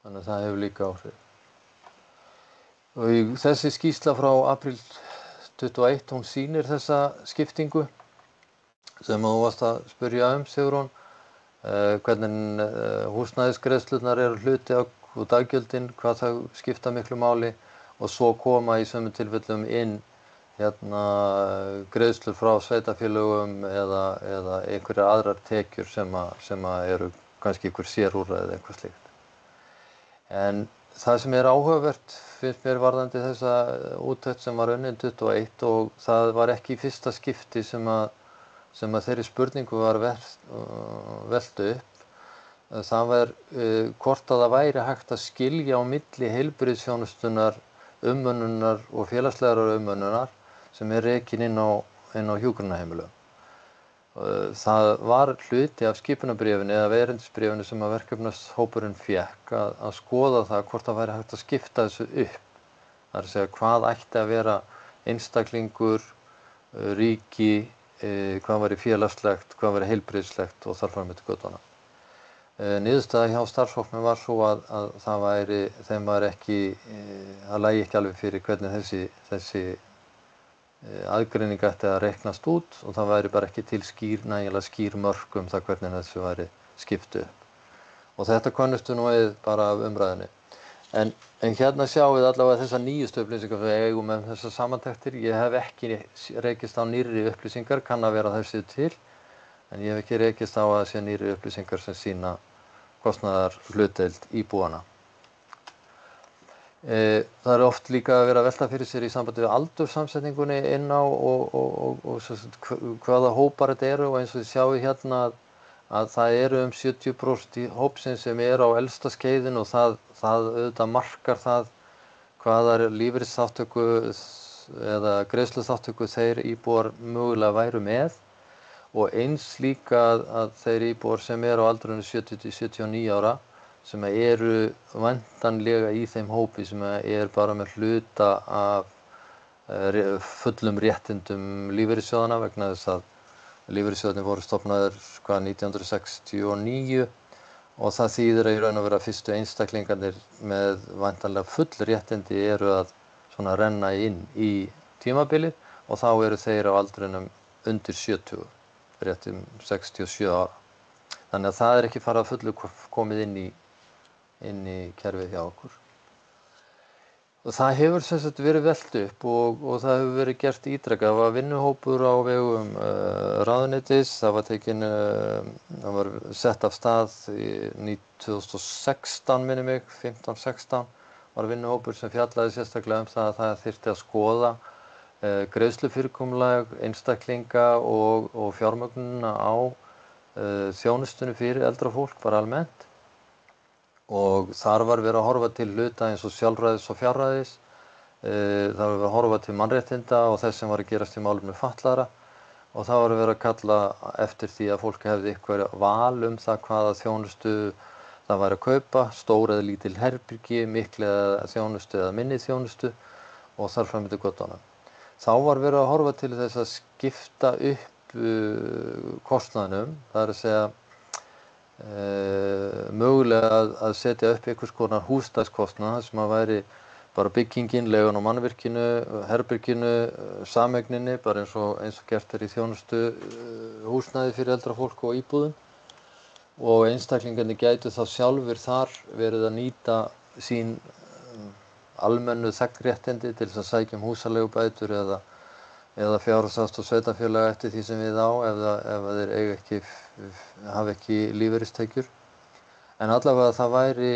Þannig að það hefur líka áhrif. Og þessi skýrsla frá apríl 21, hún sýnir þessa skiptingu sem þú varst að spyrja Sigrún, hvernig húsnæðisgreiðslurnar eru hluti á daggjöldin, hvað það skipta miklu máli og svo koma í sömu tilfellum inn greiðslur frá sveitarfélögum eða einhverjar aðrar tekjur sem eru kannski einhver sérúrræði eða eitthvað slíkt. En það sem áhugavert finnst mér varðandi þessa úttekt sem var unnin 21 og það var ekki í fyrsta skipti sem að þeirri spurningu var velt upp. Það var hvort að það væri hægt að skilja á milli heilbrigðisþjónustunnar, umönnunar og félagslegrar umönnunar sem rekin inn á hjúkrunarheimilum. Það var hluti af skipunarbréfinu eða erindisbréfinu sem að verkefnahópurinn fékk að skoða það hvort það væri hægt að skipta þessu upp. Það að segja hvað ætti að vera einstaklingur, ríki, hvað væri félagslegt, hvað væri heilbrigðislegt og þar fram eftir götunum. Niðurstaða hjá starfshópnum var svo að þeim var ekki, það lægi ekki alveg fyrir hvernig þessi aðgreining ætti að reiknast út og það væri bara ekki til nægilega skýr mörk það hvernig þessu væri skipt upp. Og þetta kannustu nú bara af umræðinni. En hérna sjáum við allavega þessar nýjustu upplýsingar sem við eigum með þessar samantektir. Ég hef ekki rekist á nýrri upplýsingar, kann að vera þessi til, en ég hef ekki rekist á að sé nýrri upplýsingar sem sýna kostnaðarhlutdeild íbúanna. Það oft líka að vera að velta fyrir sér í sambandi við aldurssamsetningunni inn á og hvaða hópar þetta eru og eins og þið sjáu hérna að það eru 70% í hópsins sem á elsta skeiðinu og það auðvitað markar það hvaða lífeyrisþátttöku eða greiðsluþátttöku þeir íbúar mögulega væru með og eins líka að þeir íbúar sem á aldrinum 70 til 79 ára sem eru væntanlega í þeim hópi sem bara með hluta af fullum réttindum lífeyrissjóðanna vegna þess að lífeyrissjóðarnir voru stofnaðir 1969 og það þýðir að í raun og vera fyrstu einstaklingarnir með væntanlega full réttindi eru að svona renna inn í tímabilið og þá eru þeir á aldrinum undir 70, réttum 67 ára. Þannig að það ekki farið að fullu komið inn í kerfið hjá okkur. Og það hefur sem sagt verið velt upp og það hefur verið gert ítrekað. Það var vinnuhópur á vegum ráðuneytis, það var sett af stað í 2016 minnir mig, 15-16 var vinnuhópur sem fjallaði sérstaklega það að það þyrfti að skoða greiðslufyrirkomulag einstaklinga og fjármögnunina á þjónustunni fyrir eldra fólk bara almennt. Og þar var verið að horfa til hluta eins og sjálfræðis og fjárræðis. Það var verið að horfa til mannréttinda og þess sem var að gerast í málefnum fatlaðra og það var verið að kalla eftir því að fólk hefði eitthvað val það hvaða þjónustu það væri að kaupa, stór eða lítil herbergi, mikil þjónustu eða minni þjónustu og þar fram eftir götunum. Þá var verið að horfa til þess að skipta upp kostnaðinum, það að segja mögulega að setja upp einhvers konar húsnæðiskostnað sem að væri bara byggingin, leigan á mannvirkinu, herberginu, sameigninni, bara eins og gert í þjónustu húsnæði fyrir eldra fólk og íbúðum og einstaklingarnir gætu þá sjálfur þar verið að nýta sín almennu þegnréttindi til þess að sækja húsaleigubætur eða fjárhagsaðstoð sveitarfélaga eftir því sem við á ef þeir hafa ekki lífeyristekjur. En allavega það væri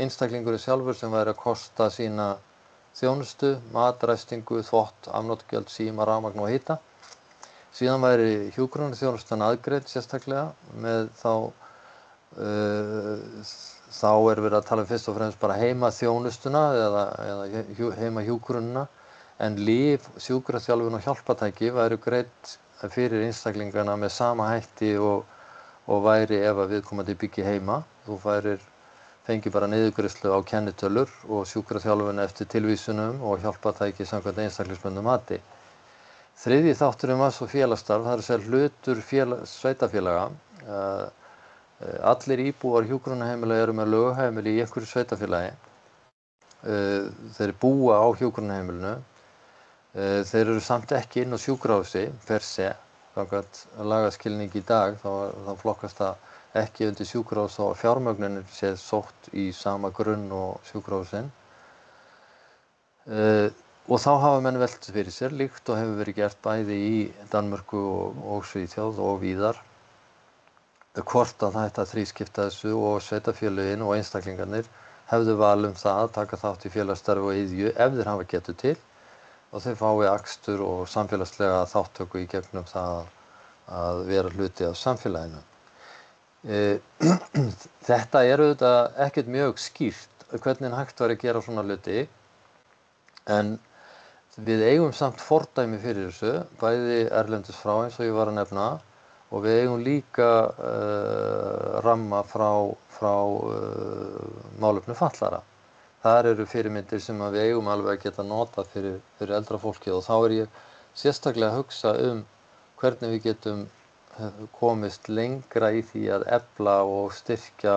einstaklingurinn sjálfur sem væri að kosta sína þjónustu, matræstingu, þvott, afnotagjöld, síma, rafmagn og hita. Síðan væri hjúkrunarþjónustan aðgreidd sérstaklega með þá verið að tala fyrst og fremst bara heimaþjónustuna eða heimahjúkrunina en lyf, sjúkraþjálfun og hjálpartæki væru greidd fyrir einstaklingana með sama hætti og og væri ef að viðkomandi byggi heima. Þú fengi bara niðurgreiðslu á kennitölur og sjúkraþjálfun eftir tilvísunum og hjálpartæki samkvæmt einstaklingsbundnu mati. Þriðji þátturinn var svo félagsstarf, það er að segja hlutur sveitarfélaga. Allir íbúar hjúkrunarheimila eru með lögheimili í einhverju sveitarfélagi. Þeir búa á hjúkrunarheimilinu. Þeir eru samt ekki inn á sjúkrahúsi per se. Samkvæmt lagaskilningi í dag þá flokkast það ekki undir sjúkrahús og fjármögnunin sé sótt í sama grunn og sjúkrahúsin. Og þá hafa menn velt fyrir sér líkt og hefur verið gert bæði í Danmörku og Svíþjóð og víðar hvort að það ætti að þrískipta þessu og sveitarfélögin og einstaklingarnir hefðu val það að taka þátt í félagsstarfi og iðju ef þeir hafa getu til og þeir fái akstur og samfélagslega þáttöku í gegnum það að vera hluti af samfélaginu. Þetta auðvitað ekkert mjög skýrt hvernig hægt var að gera svona hluti en við eigum samt fordæmi fyrir þessu, bæði erlendis frá eins og ég var að nefna og við eigum líka ramma frá málefnum fatlaðra. Þar eru fyrirmyndir sem við eigum alveg að geta notað fyrir eldra fólkið og þá ég sérstaklega að hugsa hvernig við getum komist lengra í því að efla og styrkja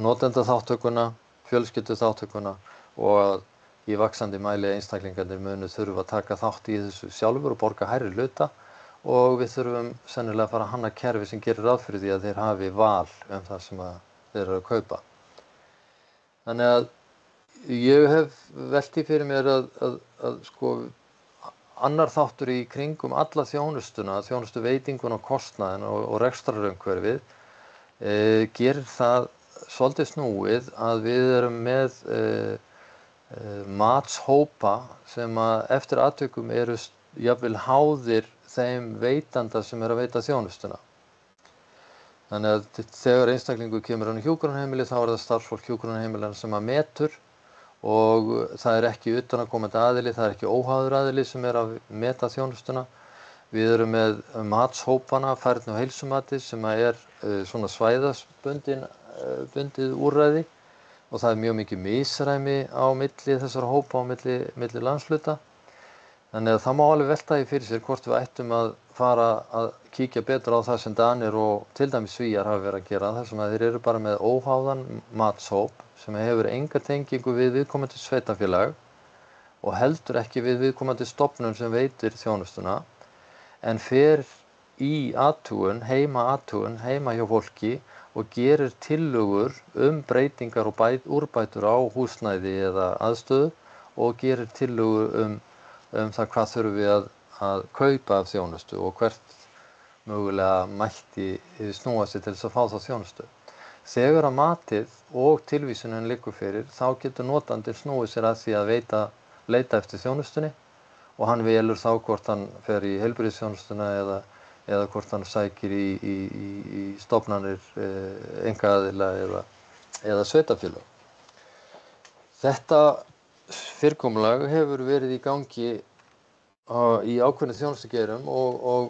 notendaþátttökuna, fjölskylduþátttökuna og að í vaxandi mæli einstaklingarnir munu þurfa að taka þátt í þessu sjálfur og borga hærri hluta og við þurfum sennilega að fara að hanna kerfi sem gerir ráð fyrir því að þeir hafi val það sem þeir eru að kaupa. Þannig að ég hef velt því fyrir mér að sko annar þáttur í kringum alla þjónustuna, þjónustuveitinguna og kostnaðinn og rekstrarumhverfið gerir það svolítið snúið að við erum með matshópa sem eftir atvikum eru jafnvel háðir þeim veitanda sem að veita þjónustuna. Þannig að þegar einstaklingur kemur inn á hjúkrunarheimili þá það starfsfólk hjúkrunarheimilana sem metur og það ekki utanaðkomandi aðili, það ekki óháður aðili sem að meta þjónustuna. Við erum með matshópana, færni- og heilsumati sem svona svæðasbundið úrræði og það mjög mikið misræmi á milli þessara hópa á milli landshluta. Þannig að það má alveg velta því fyrir sér hvort við ættum að fara að kíkja betur á það sem Danir og til dæmis Svíar hafa verið að gera þar sem þeir eru bara með óháðan matshóp sem hefur enga tengingu við viðkomandi sveitarfélag og heldur ekki við viðkomandi stofnun sem veitir þjónustuna en fer í heima hjá fólki og gerir tillögur breytingar og úrbætur á húsnæði eða aðstöðu og gerir tillögur það hvað þurfum við að kaupa af þjónustu og hvert mögulega mætti snúa sig til þess að fá þá þjónustu. Þegar að matið og tilvísunin liggur fyrir þá getur notandi snúið sér að því að leita eftir þjónustunni og hann velur þá hvort hann fer í heilbrigðisþjónustuna eða hvort hann sækir í stofnanir einkaaðila eða sveitarfélög. Þetta fyrirkomulag hefur verið í gangi í ákveðnum þjónustugeirum og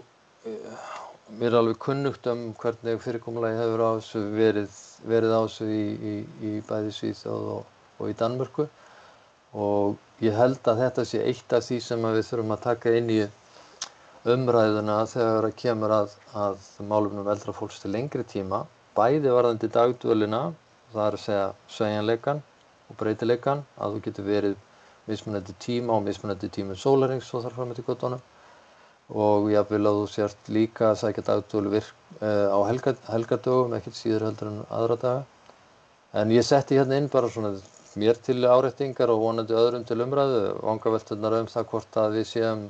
mér alveg kunnugt hvernig fyrirkomulagi hefur á þessu verið á þessu í bæði Svíþjóð og í Danmörku og ég held að þetta sé eitt af því sem við þurfum að taka inn í umræðuna þegar kemur að málefnum eldra fólks til lengri tíma, bæði varðandi dagdvölina, það að segja sveigjanleikann og breytileikann, að þú getur verið mismunandi tíma og mismunandi tímum sólarhrings og þar fram eftir götunum og jafnvel að þú sért líka að sækja dagdvöl á helgardögum, ekkert síður heldur en aðra daga. En ég setti hérna inn bara svona mér til áréttingar og vonandi öðrum til umræðu, vangavelturnar það hvort að við séum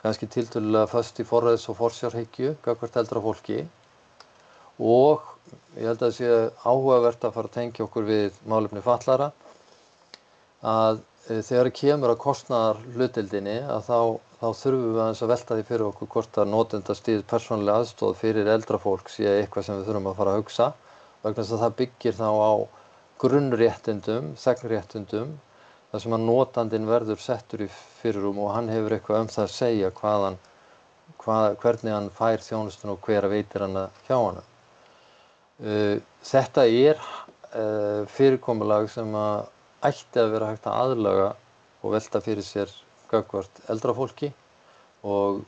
kannski tiltölulega föst í forræðis- og forsjárhyggju gagnvart eldra fólki og ég held að það sé áhugavert að fara að tengja okkur við málefni fatlaðra að þegar kemur að kostnaðarhlutdeildinni að þá þurfum við aðeins að velta því fyrir okkur hvort að notendastýrð persónuleg aðstoð fyrir eldra fólk sé eitthvað sem við þurfum að fara að hugsa vegna þess að það byggir þá á grunnréttindum, þegnréttindum þar sem að notandinn verður settur í fyrirrúm og hann hefur eitthvað það að segja hvað hvernig hann fær þjónustuna og hver veitir hana hjá honum. Þetta fyrirkomulag sem ætti að vera hægt að aðlaga og velta fyrir sér gagnvart eldra fólki og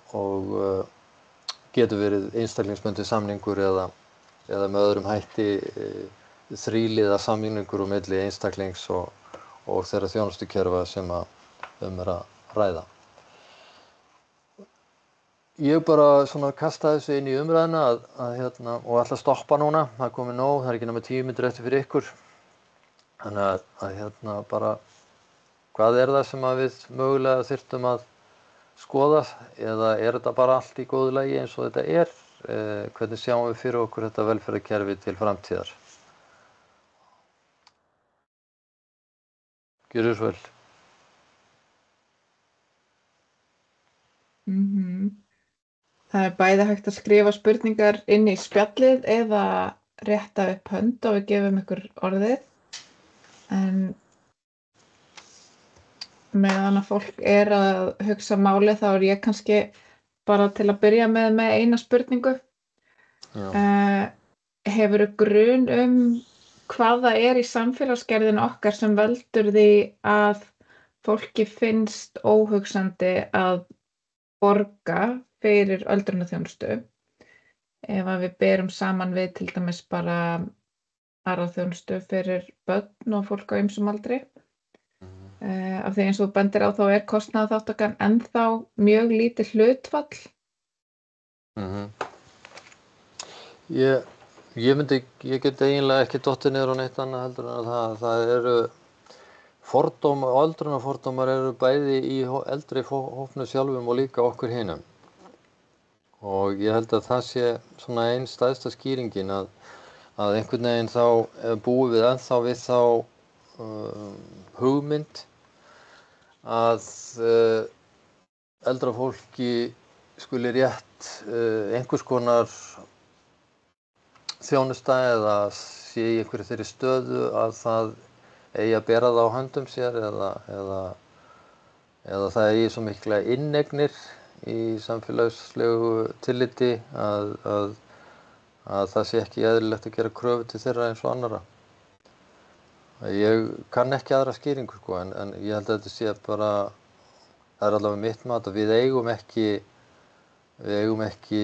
getur verið einstaklingsbundinn samningur eða með öðrum hætti þríliða samningur á milli einstaklings og þeirra þjónustukerfa sem að ræða. Ég bara svona kasta þessu inn í umræðuna og ætla að stoppa núna, það er komið nóg, það er ekki nema 10 mínútur eftir fyrir ykkur. Þannig að bara, hvað er það sem við mögulega þyrftum að skoða eða er þetta bara allt í góðu lagi eins og þetta er? Hvernig sjáum við fyrir okkur þetta velferðarkerfi til framtíðar? Gjörðu svo vel. Það er bæði hægt að skrifa spurningar inn í spjallið eða rétta upp hönd og við gefum ykkur orðið. En meðan að fólk er að hugsa málið þá er ég kannski bara til að byrja með eina spurningu. Hefurðu grun hvað það er í samfélagsgerðinni okkar sem veldur því að fólki finnst óhugsandi að borga fyrir öldrunarþjónustu ef að við berum saman við til dæmis bara aðra þjónustu fyrir börn og fólk á ýmsum aldri. Af því eins og þú bendir á þá er kostnaðarþátttakan ennþá mjög lítið hlutfall. Ég get eiginlega ekki dottið niður á neitt annað heldur en að það eru öldrunarfordómar eru bæði í eldri hópnum sjálfum og líka okkur hinum. Og ég held að það sé svona ein stærsta skýringin að einhvern veginn þá búum við ennþá við þá hugmynd að eldra fólki skuli rétt einhvers konar þjónusta eða sé í einhverju þeirri stöðu að það eigi að bera það á höndum sér eða það eigi svo mikla inneignir í samfélagslegu tilliti að það sé ekki eðlilegt að gera kröfu til þeirra eins og annarra. Ég kann ekki aðra skýringu sko, en ég held að þetta sé bara, það er allavega mitt mat að við eigum ekki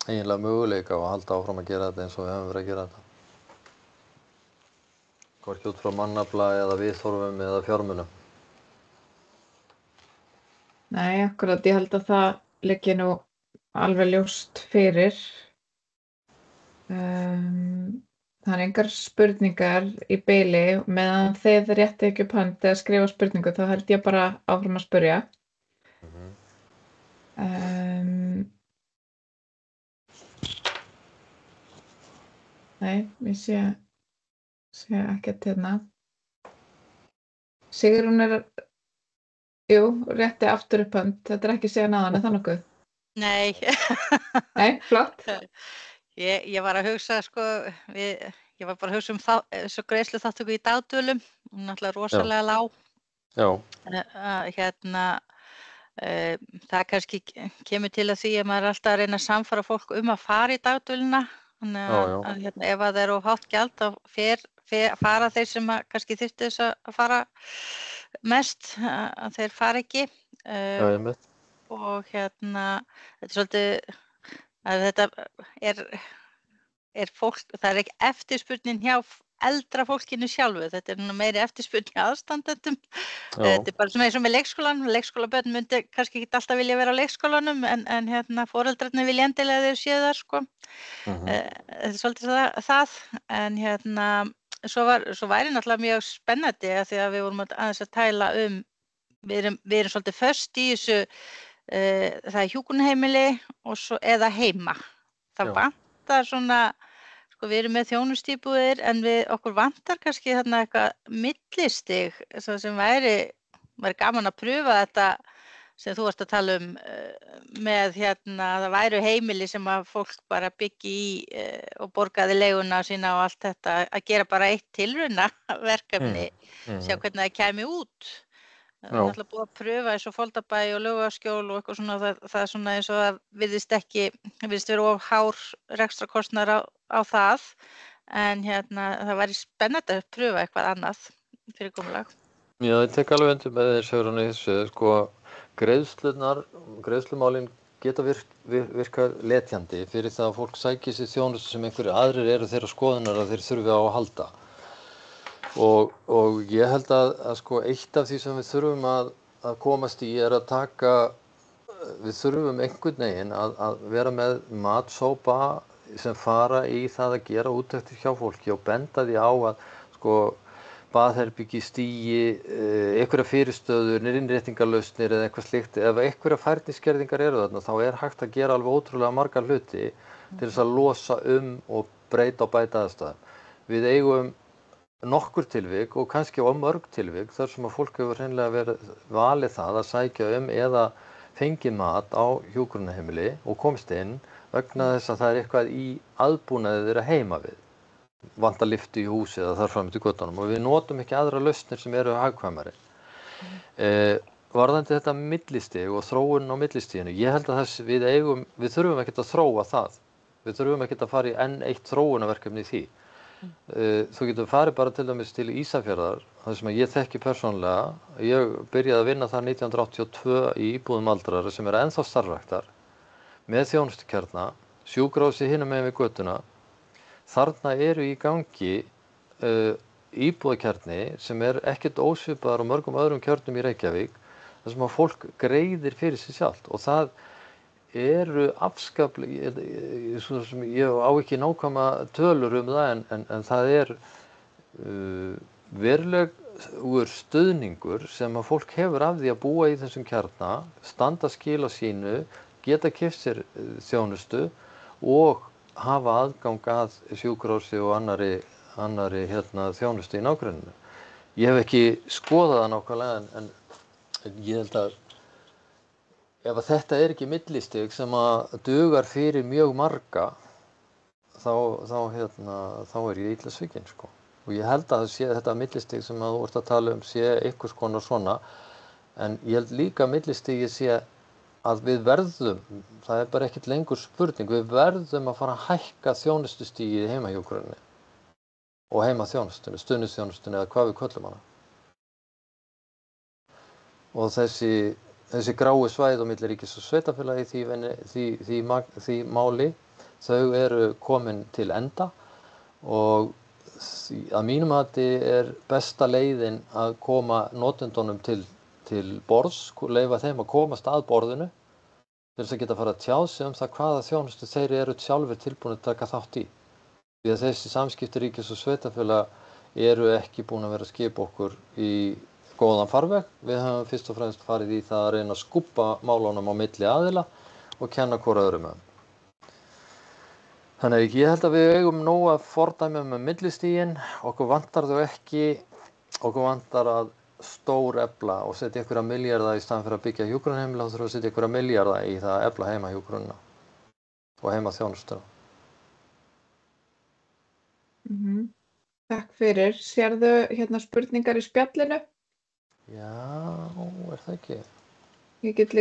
eiginlega möguleika á að halda áfram að gera þetta eins og við höfum verið að gera þetta. Hvorki út frá mannafla eða viðhorfum eða fjármunum. Nei, akkurat, ég held að það liggi nú alveg ljóst fyrir. Það er engar spurningar í beili meðan þið réttið ekki upp hönd eða skrifa spurningu þá held ég bara áfram að spyrja. Nei, ég sé ekkert hérna. Sigrún jú, rétti aftur upp hönd. Þetta er ekki segja náðan, er það nokkuð? Nei. Nei, flott. Ég var að hugsa, sko, ég var bara að hugsa svo greiðsluþátttöku í dagdvölum, hún er náttúrulega rosalega lág. Það kannski kemur til að því að maður er alltaf að reyna að sannfæra fólk að fara í dagdvölina. Þannig að ef það er of hátt gjald þá fara þeir sem kannski þyrftu þess að fara mest, að þeir fara ekki. Og þetta er svolítið að þetta er fólk, það er ekki eftirspurnin hjá eldra fólkinu sjálfu, þetta er meiri eftirspurn hjá aðstandendum. Þetta er bara svona eins og með leikskólan, leikskólabörn myndi kannski ekki alltaf vilja vera á leikskólanum en foreldrarnir vilja endilega þeir séu þar sko. Þetta er svolítið það, en svo væri náttúrulega mjög spennandi af því að við vorum aðeins að tæla við erum svolítið föst í þessu, það er hjúkrunarheimili eða heima. Það vantar svona, sko við erum með þjónustíbúðir en okkur vantar kannski þarna eitthvað millistig sem væri gaman að pröfa þetta sem þú varst að tala með það væru heimili sem að fólk bara byggi í og borgaði leiguna sína og allt þetta, að gera bara eitt tilraunaverkefni, sjá hvernig það kæmi út. Það er náttúrulega búið að pröfa eins og Foldabæ og Laugaskjól og eitthvað svona, það er svona eins og að virðist vera of hár rekstrarkostnaður á það, en það væri spennandi að pröfa eitthvað annað fyrirkomulag. Já, ég tek alveg undir með þér, Sigrún, í þessu, sko, greiðslumálin geta virkað letjandi fyrir það að fólk sækir sér þjónustu sem einhverjir aðrir eru þeirra skoðunar að þeir þurfi á að halda. Og ég held að sko eitt af því sem við þurfum að komast í er að við þurfum einhvern veginn að vera með matsópa sem fara í það að gera úttektir hjá fólki og benda því á að sko baðherbyggi, stigi, einhverja fyrirstöður, innréttingarlausnir eða eitthvað slíkt. Ef einhverja færniskerðingar eru þarna, þá er hægt að gera alveg ótrúlega marga hluti til þess að losa og breyta og bæta aðstæðum. Við eigum nokkur tilvik og kannski mörg tilvik þar sem að fólk hefur hreinlega verið valið það að sækja eða fengið mat á hjúkrunarheimili og komst inn vegna þess að það er eitthvað í aðbúnaði þeirra heima við. Vantar lyftu í húsi eða þar fram eftir göttunum og við notum ekki aðra lausnir sem eru hagkvæmari. Varðandi þetta millistig og þróun á millistiginu, ég held að við þurfum ekkert að þróa það. Við þurfum ekkert að fara í enn eitt þróunarverkefni í því. Þú getur farið bara til dæmis til Ísafjarðar, það sem ég þekki persónulega. Ég byrjaði að vinna þar 1982 í íbúðum aldraðra sem eru ennþá starfræktar með þjónustukjarna, sjúkrahúsi hinum megin við götuna. Þarna eru í gangi íbúðakjarni sem er ekkert ósvipaður á mörgum öðrum kjörnum í Reykjavík, þar sem að fólk greiðir fyrir sig sjálft og það eru afskaplega, ég á ekki nákvæma tölur það en það er verulegur stuðningur sem að fólk hefur af því að búa í þessum kjarna, standa skil á sínu, geta keypt sér þjónustu og hafa aðgang að sjúkrahúsi og annarri þjónustu í nágrenninu. Ég hef ekki skoðað það nákvæmlega en ég held að ef þetta er ekki millistig sem að dugar fyrir mjög marga þá er ég illa svikinn sko. Og ég held að þetta millistig sem að þú ert að tala sé einhvers konar svona, en ég held líka að millistigið sé að við verðum, það er bara ekkert lengur spurning, við verðum að fara að hækka þjónustustigið í heimahjúkrunni og heimaþjónustunni, stuðningsþjónustunni eða hvað við köllum hana. Og þessi gráu svæði á milli ríkis og sveitarfélagi því máli, þau eru komin til enda og að mínum mati er besta leiðin að koma notendunum til borðs, leyfa þeim að komast að borðinu til þess að geta fara að tjá sig það hvaða þjónustu þeir eru sjálfir tilbúin að taka þátt í. Því að þessi samskipti ríkis og sveitarfélag eru ekki búin að vera að skipa okkur í góðan farveg. Við höfum fyrst og fremst farið í það að reyna að skúbba málunum á milli aðila og kenna hvor öðrum um. Þannig að ég held að við eigum nóg að fordæmi með millistigin, okkur vantar þau ekki, okkur vantar að stórefla og setja einhverja milljarða í staðinn fyrir að byggja hjúkrunarheimili, þá þurfum við að setja einhverja milljarða í það að efla heimahjúkrunina og heimaþjónustuna. Takk fyrir. Sérðu spurningar í spjallinu? Já, er það ekki? Ég get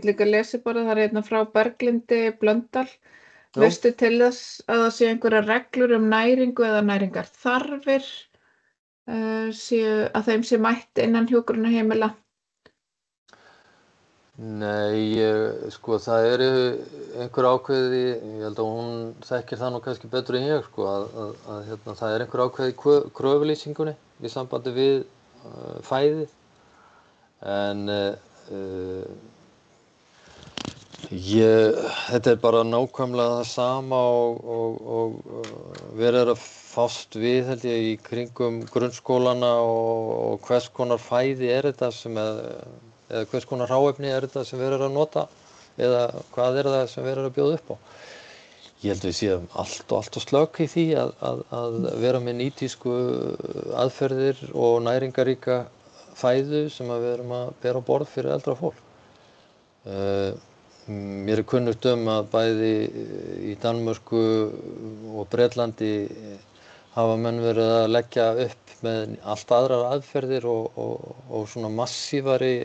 líka lesið bara, það er frá Berglindi Blöndal. Veistu til þess að það sé einhverjar reglur næringu eða næringarþarfir að þeim sé mætt innan hjúkrunarheimila? Nei, sko það eru einhver ákveði, ég held að hún þekkir það nú kannski betur en ég, sko, að það er einhver ákveði í kröfulýsingunni í sambandi við fæðið, en þetta er bara nákvæmlega það sama og verið að fást við, held ég, í kringum grunnskólana og hvers konar fæði er þetta eða hvers konar hráefni er þetta sem verið að nota eða hvað er það sem verið að bjóða upp á. Ég held við séum allt og slök í því að vera með nýtísku aðferðir og næringaríka fæðu sem við erum að bera á borð fyrir eldra fólk. Mér er kunnugt að bæði í Danmörku og Bretlandi hafa menn verið að leggja upp með allt aðrar aðferðir og svona massífari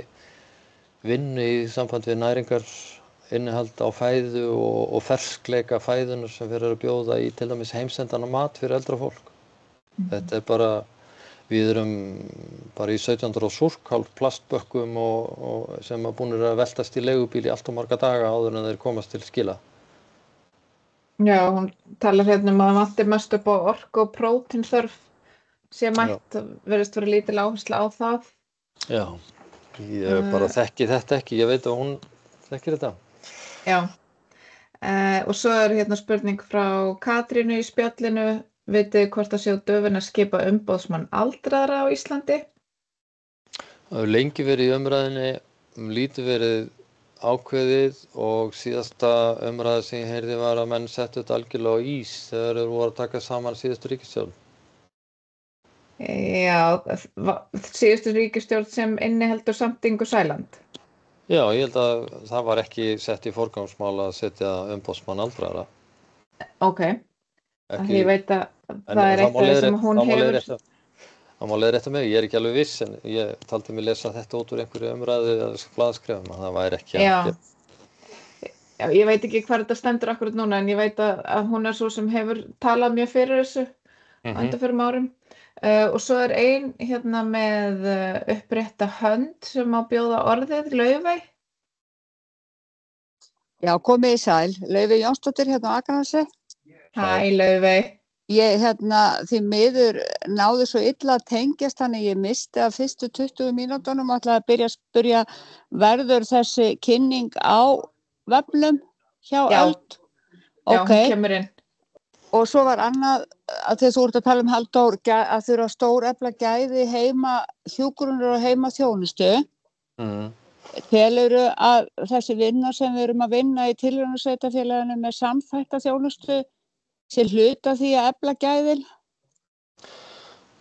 vinnu í samband við næringarinnihald á fæðu og ferskleika fæðunar sem verður að bjóða í til dæmis heimsendana mat fyrir eldra fólk. Þetta bara, við erum bara í 1700 súrkál plastbökkum og sem að búnir að veltast í leigubíl í allt og marga daga áður en þeir komast til skila. Já, hún talar hérna að vanti mest upp á orku og prótínþörf sé mætt, verðist vera lítil áhersla á það. Já, ég bara þekki þetta ekki, ég veit að hún þekkir þetta. Já, og svo hérna spurning frá Katrínu í spjallinu, vitið hvort það séu döfin að skipa umboðsmann aldraðra á Íslandi? Það hefur lengi verið í umræðinni, lítið verið ákveðið og síðasta umræða sem ég heyrði var að menn settu þetta algjörlega á ís þegar þeir voru að taka saman síðustu ríkisstjórn. Já, síðustu ríkisstjórn sem inniheldur samt Ingu Sæland. Já, ég held að það var ekki sett í forgangsmál að setja umboðsmann aldraðra. Ok, ég veit að það er eitthvað sem hún hefur. Það má leiðrétta mig, ég ekki alveg viss en ég taldi mig lesa þetta út úr einhverju umræðu eða blaðskrifum að það væri ekki að Já, ég veit ekki hvar þetta stendur akkurat núna en ég veit að hún er svo sem hefur talað mjög fyrir þessu undanförnum árum. Og svo er ein hérna með upprétta hönd sem má bjóða orðið, Laufey. Já, komið í sæl. Laufey Jónsdóttir hérna á Akranesi. Hæ, Laufey. Ég því miður náði svo illa að tengjast þannig ég misti af fyrstu 20 mínútunum og ætlaði að byrja að spyrja verður þessi kynning á vefnum hjá Öld? Já, hún kemur inn. Og svo var annað að þegar þú ert að tala um Halldór að þurfa stórefla gæði heima hjúkrunar og heima þjónustu. Telurðu að þessi vinna sem við erum að vinna í tilraunasveitarfélaginu með samþætta þjónustu sé hluta því að efla gæðin?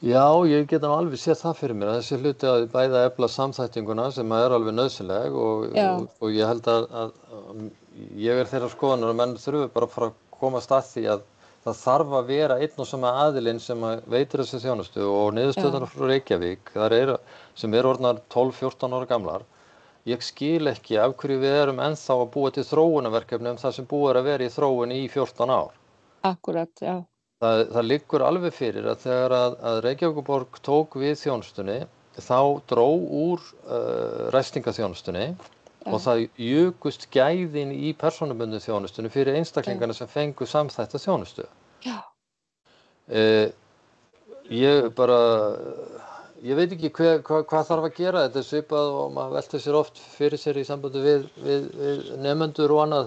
Já, ég get alveg séð það fyrir mér að þessi hluti að bæða efla samþættinguna sem er alveg nauðsynleg og ég held að ég er þeirra skoðunar að menn þurfi bara að fara að komast að því að það þarf að vera einn og sama aðilinn sem veitir þessi þjónustu og niðurstöðunar frá Reykjavík sem orðnar 12-14 ára gamlar. Ég skil ekki af hverju við erum ennþá að búa til þróunarverkefni það sem búið að vera í þróun í 14 ár. Akkurat, já. Það liggur alveg fyrir að þegar að Reykjavíkurborg tók við þjónustunni þá dró úr ræstingaþjónustunni og það jukust gæðin í persónubundnu þjónustunni fyrir einstaklingana sem fengu samþætta þjónustu. Já. Ég veit ekki hvað þarf að gera, þetta svipað og maður veltir sér oft fyrir sér í sambandi við nemendur og annað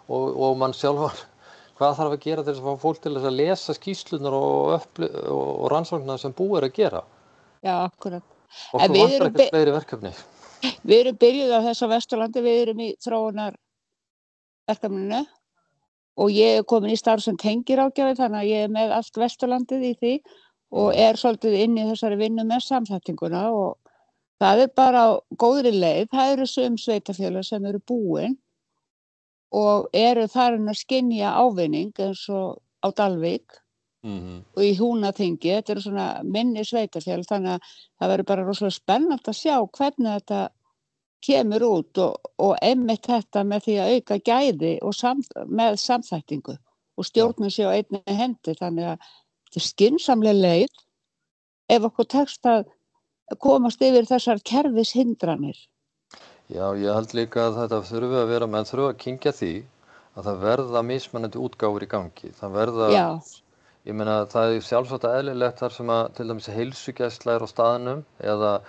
og mann sjálfan. Hvað þarf að gera til þess að fá fólk til þess að lesa skýrslunar og rannsóknar sem búið að gera? Já, akkurat. Okkur vantar ekkert fleiri verkefni. Við erum byrjuð á þessu á Vesturlandi, við erum í þróunarverkefninu og ég er komin í starf sem tengiráðgjafi þannig að ég er með allt Vesturlandið í því og er svolítið inn í þessari vinnu með samþættinguna og það er bara á góðri leið. Það eru sum sveitarfélög sem eru búin og eru þarinn að skynja ávinning eins og á Dalvík og í Húnaþingi, þetta eru svona minni sveitarfélög þannig að það verður bara rosalega spennandi að sjá hvernig þetta kemur út og einmitt þetta með því að auka gæði og með samþættingu og stjórnum sé á einni hendi þannig að þetta er skynsamleg leið ef okkur tekst að komast yfir þessar kerfishindranir. Já, ég held líka að þetta þurfi að vera, menn þurfi að kyngja því að það verða mismunandi útgáfur í gangi. Það verða, ég meina það er sjálfsagt eðlilegt þar sem að til dæmis heilsugæsla er á staðnum eða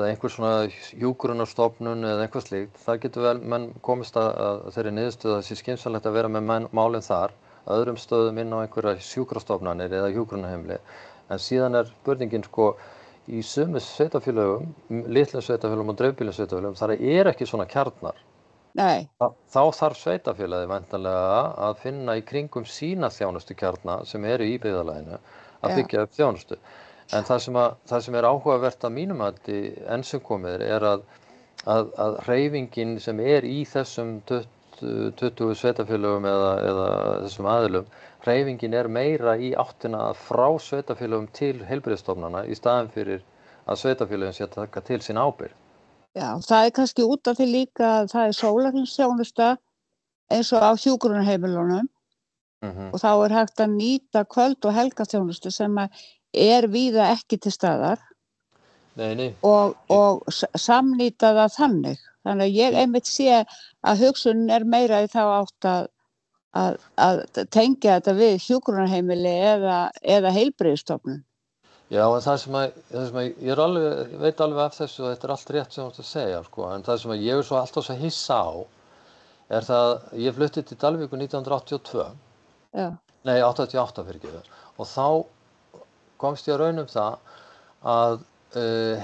einhver svona hjúkrunarstofnun eða eitthvað slíkt. Það getur vel menn komist að þeirri niðurstöðu að það sé skynsamlegt að vera með málin þar, öðrum stöðum inn á einhverja sjúkrastofnanir eða hjúkrunarheimili. En síðan er spurningin í sömu sveitarfélögum, litlum sveitarfélögum og dreifbýlum sveitarfélögum, þar er ekki svona kjarnar. Nei. Þá þarf sveitarfélagið væntanlega að finna í kringum sína þjónustukjarna sem eru í byggðarlaginu að byggja upp þjónustu. En það sem er áhugavert að mínum enn sem komið er að hreyfingin sem er í þessum 20 sveitafélögum eða þessum aðilum, hreyfingin meira í áttina frá sveitafélögum til heilbrigðisstofnana í staðinn fyrir að sveitafélögin sé að taka til sín ábyrgð. Já, það kannski út af því líka að það sólarhringsþjónusta eins og á hjúkrunarheimilunum og þá hægt að nýta kvöld- og helgaþjónustu sem víða ekki til staðar. Nei. Og samnýta það þannig. Þannig að ég einmitt sé að hugsunin meira í þá átt að tengja þetta við hjúkrunarheimili eða heilbrigðisstofnun. Já, en það sem ég veit alveg af þessu og þetta allt rétt sem þú ert að segja, sko, en það sem ég svo alltaf svo hissa á það, ég flutti til Dalvíkur 1982. Já. Nei, 88 fyrirgefðu. Og þá komst ég að raun það að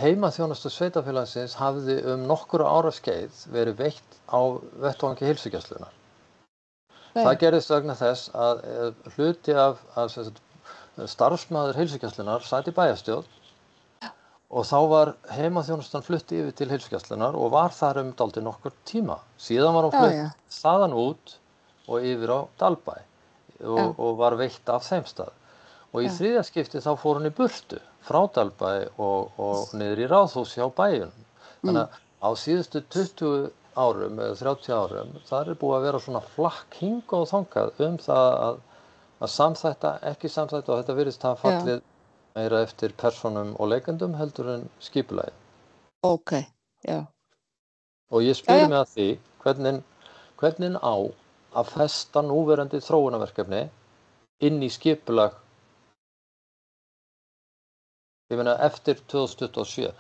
heimaþjónusta sveitafélagsins hafði nokkurra ára skeið verið veitt á vettvangi heilsugæslunnar. Það gerðist vegna þess að hluti af starfsmaður heilsugæslunnar sat í bæjarstjórn og þá var heimaþjónustan flutt yfir til heilsugæslunnar og var þar dálítið nokkur tíma. Síðan var hún flutt þaðan út og yfir á Dalbæ og var veitt af þeim stað. Og í þriðja skipti þá fór hún í burtu frá Dalbæ og niður í Ráðhúsi á bæjunum. Þannig að á síðustu 20 árum eða 30 árum þar búið að vera svona flakk hingað og þangað það að samþætta, ekki samþætta og þetta virðist hafa fallið meira eftir persónum og leikendum heldur en skipulagi. Ok, já. Og ég spyr mig að því hvernig á að festa núverandi þróunarverkefni inn í skipulag ég meina eftir 2027.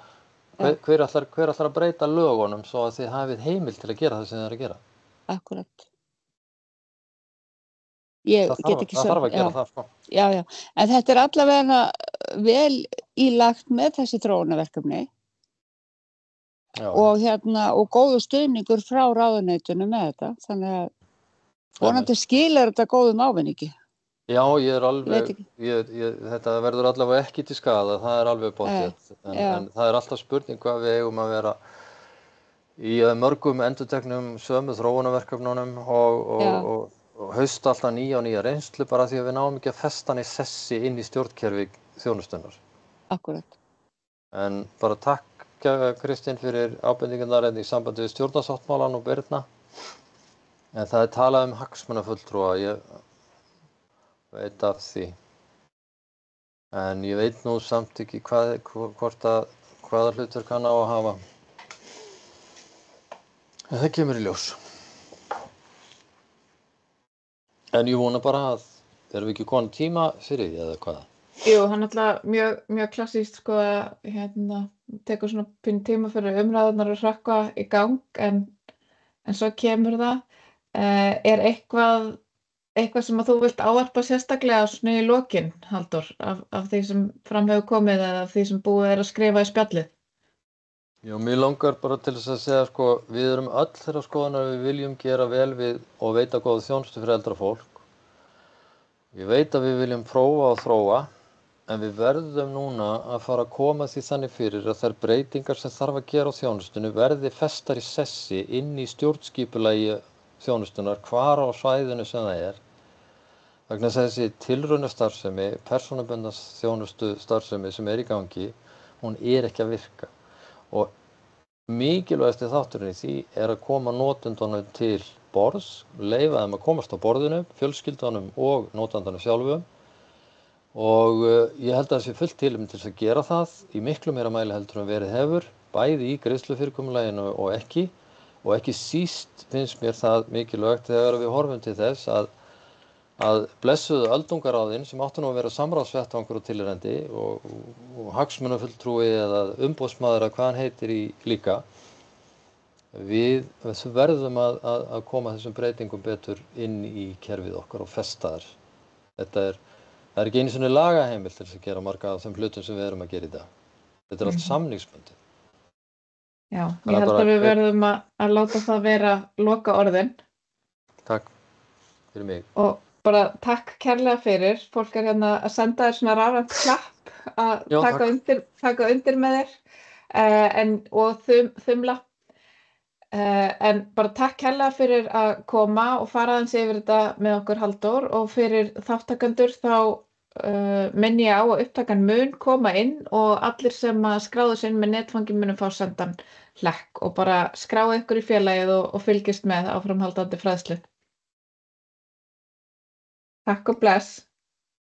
Hver ætlar að breyta lögunum svo að þið hafið heimild til að gera það sem þið að gera? Akkurat. Það þarf að gera það, sko. Já. En þetta allavega vel ílagt með þessi þróunarverkefni. Já. Og góður stuðningur frá ráðuneytinu með þetta. Þannig að vonandi skilar þetta góðum ávinningi. Já, ég alveg, þetta verður allavega ekki til skaða, það alveg pottþétt. En það alltaf spurning hvað við eigum að vera í mörgum endurteknum sömu þróunarverkefnunum og hausta alltaf nýja reynslu bara því að við náum ekki að festa hann í sessi inn í stjórnkerfi þjónustunnar. Akkurat. En bara takk Kristín fyrir ábendingarnar í sambandi við stjórnarsáttmálann og Birna. En það talað hagsmunafulltrúa, ég veit af því. En ég veit nú samt ekki hvaða hlutverk hann á að hafa. En það kemur í ljós. En ég vona bara að erum við ekki komin tíma fyrir því eða hvað? Jú, hann alltaf mjög klassískt sko að tekur svona pínu tíma fyrir umræðunar að hrökkva í gang en svo kemur það. Eitthvað sem að þú vilt ávarpa sérstaklega svona í lokin, Halldór, af því sem fram hefur komið eða af því sem búið að skrifa í spjallið? Já, mér langar bara til þess að segja, sko, við erum öll þeirra skoðunar við viljum gera vel við og veita góða þjónustu fyrir eldra fólk. Ég veit að við viljum prófa og þróa, en við verðum núna að fara að koma því þannig fyrir að þær breytingar sem þarf að gera á þjónustunni verði festar í sessi inn í stjórnskipulagi þjónustunar hvar á svæðinu sem það vegna þess að þessi tilraunastarfsemi, persónubundna þjónustu starfsemi sem í gangi, hún ekki að virka og mikilvægasti þátturinn í því að koma notendunum til borðs, leyfa þeim að komast á borðinu, fjölskyldunum og notandanum sjálfum og ég held að það sé fullt tilefni til að gera það í miklu meira mæli heldur en verið hefur, bæði í greiðslufyrirkomulaginu og ekki síst finnst mér það mikilvægt þegar við horfum til þess að blessuðu öldungaráðin sem áttu nú að vera samráðsvettvangur og tilheyrandi og hagsmunafulltrúi eða umboðsmaður að hvað hann heitir í líka við verðum að koma þessum breytingum betur inn í kerfið okkar og festa þar. Það ekki einu sinni lagaheimild til að gera marga af þeim hlutum sem við erum að gera í dag. Þetta allt samningsbundið. Já, ég held að við verðum að láta það vera loka orðin. Takk fyrir mig. Og bara takk kærlega fyrir. Fólk hérna að senda þér svona rafrænt klapp að taka undir með þér og þumla. En bara takk kærlega fyrir að koma og fara aðeins yfir þetta með okkur Halldór og fyrir þáttakendur þá minni ég á að upptakan mun koma inn og allir sem að skráðu sig inn með netfangi munu fá sendan hlekk og bara skráðu ykkur í félagið og fylgist með áframhaldandi fræðslu. Takk og bless.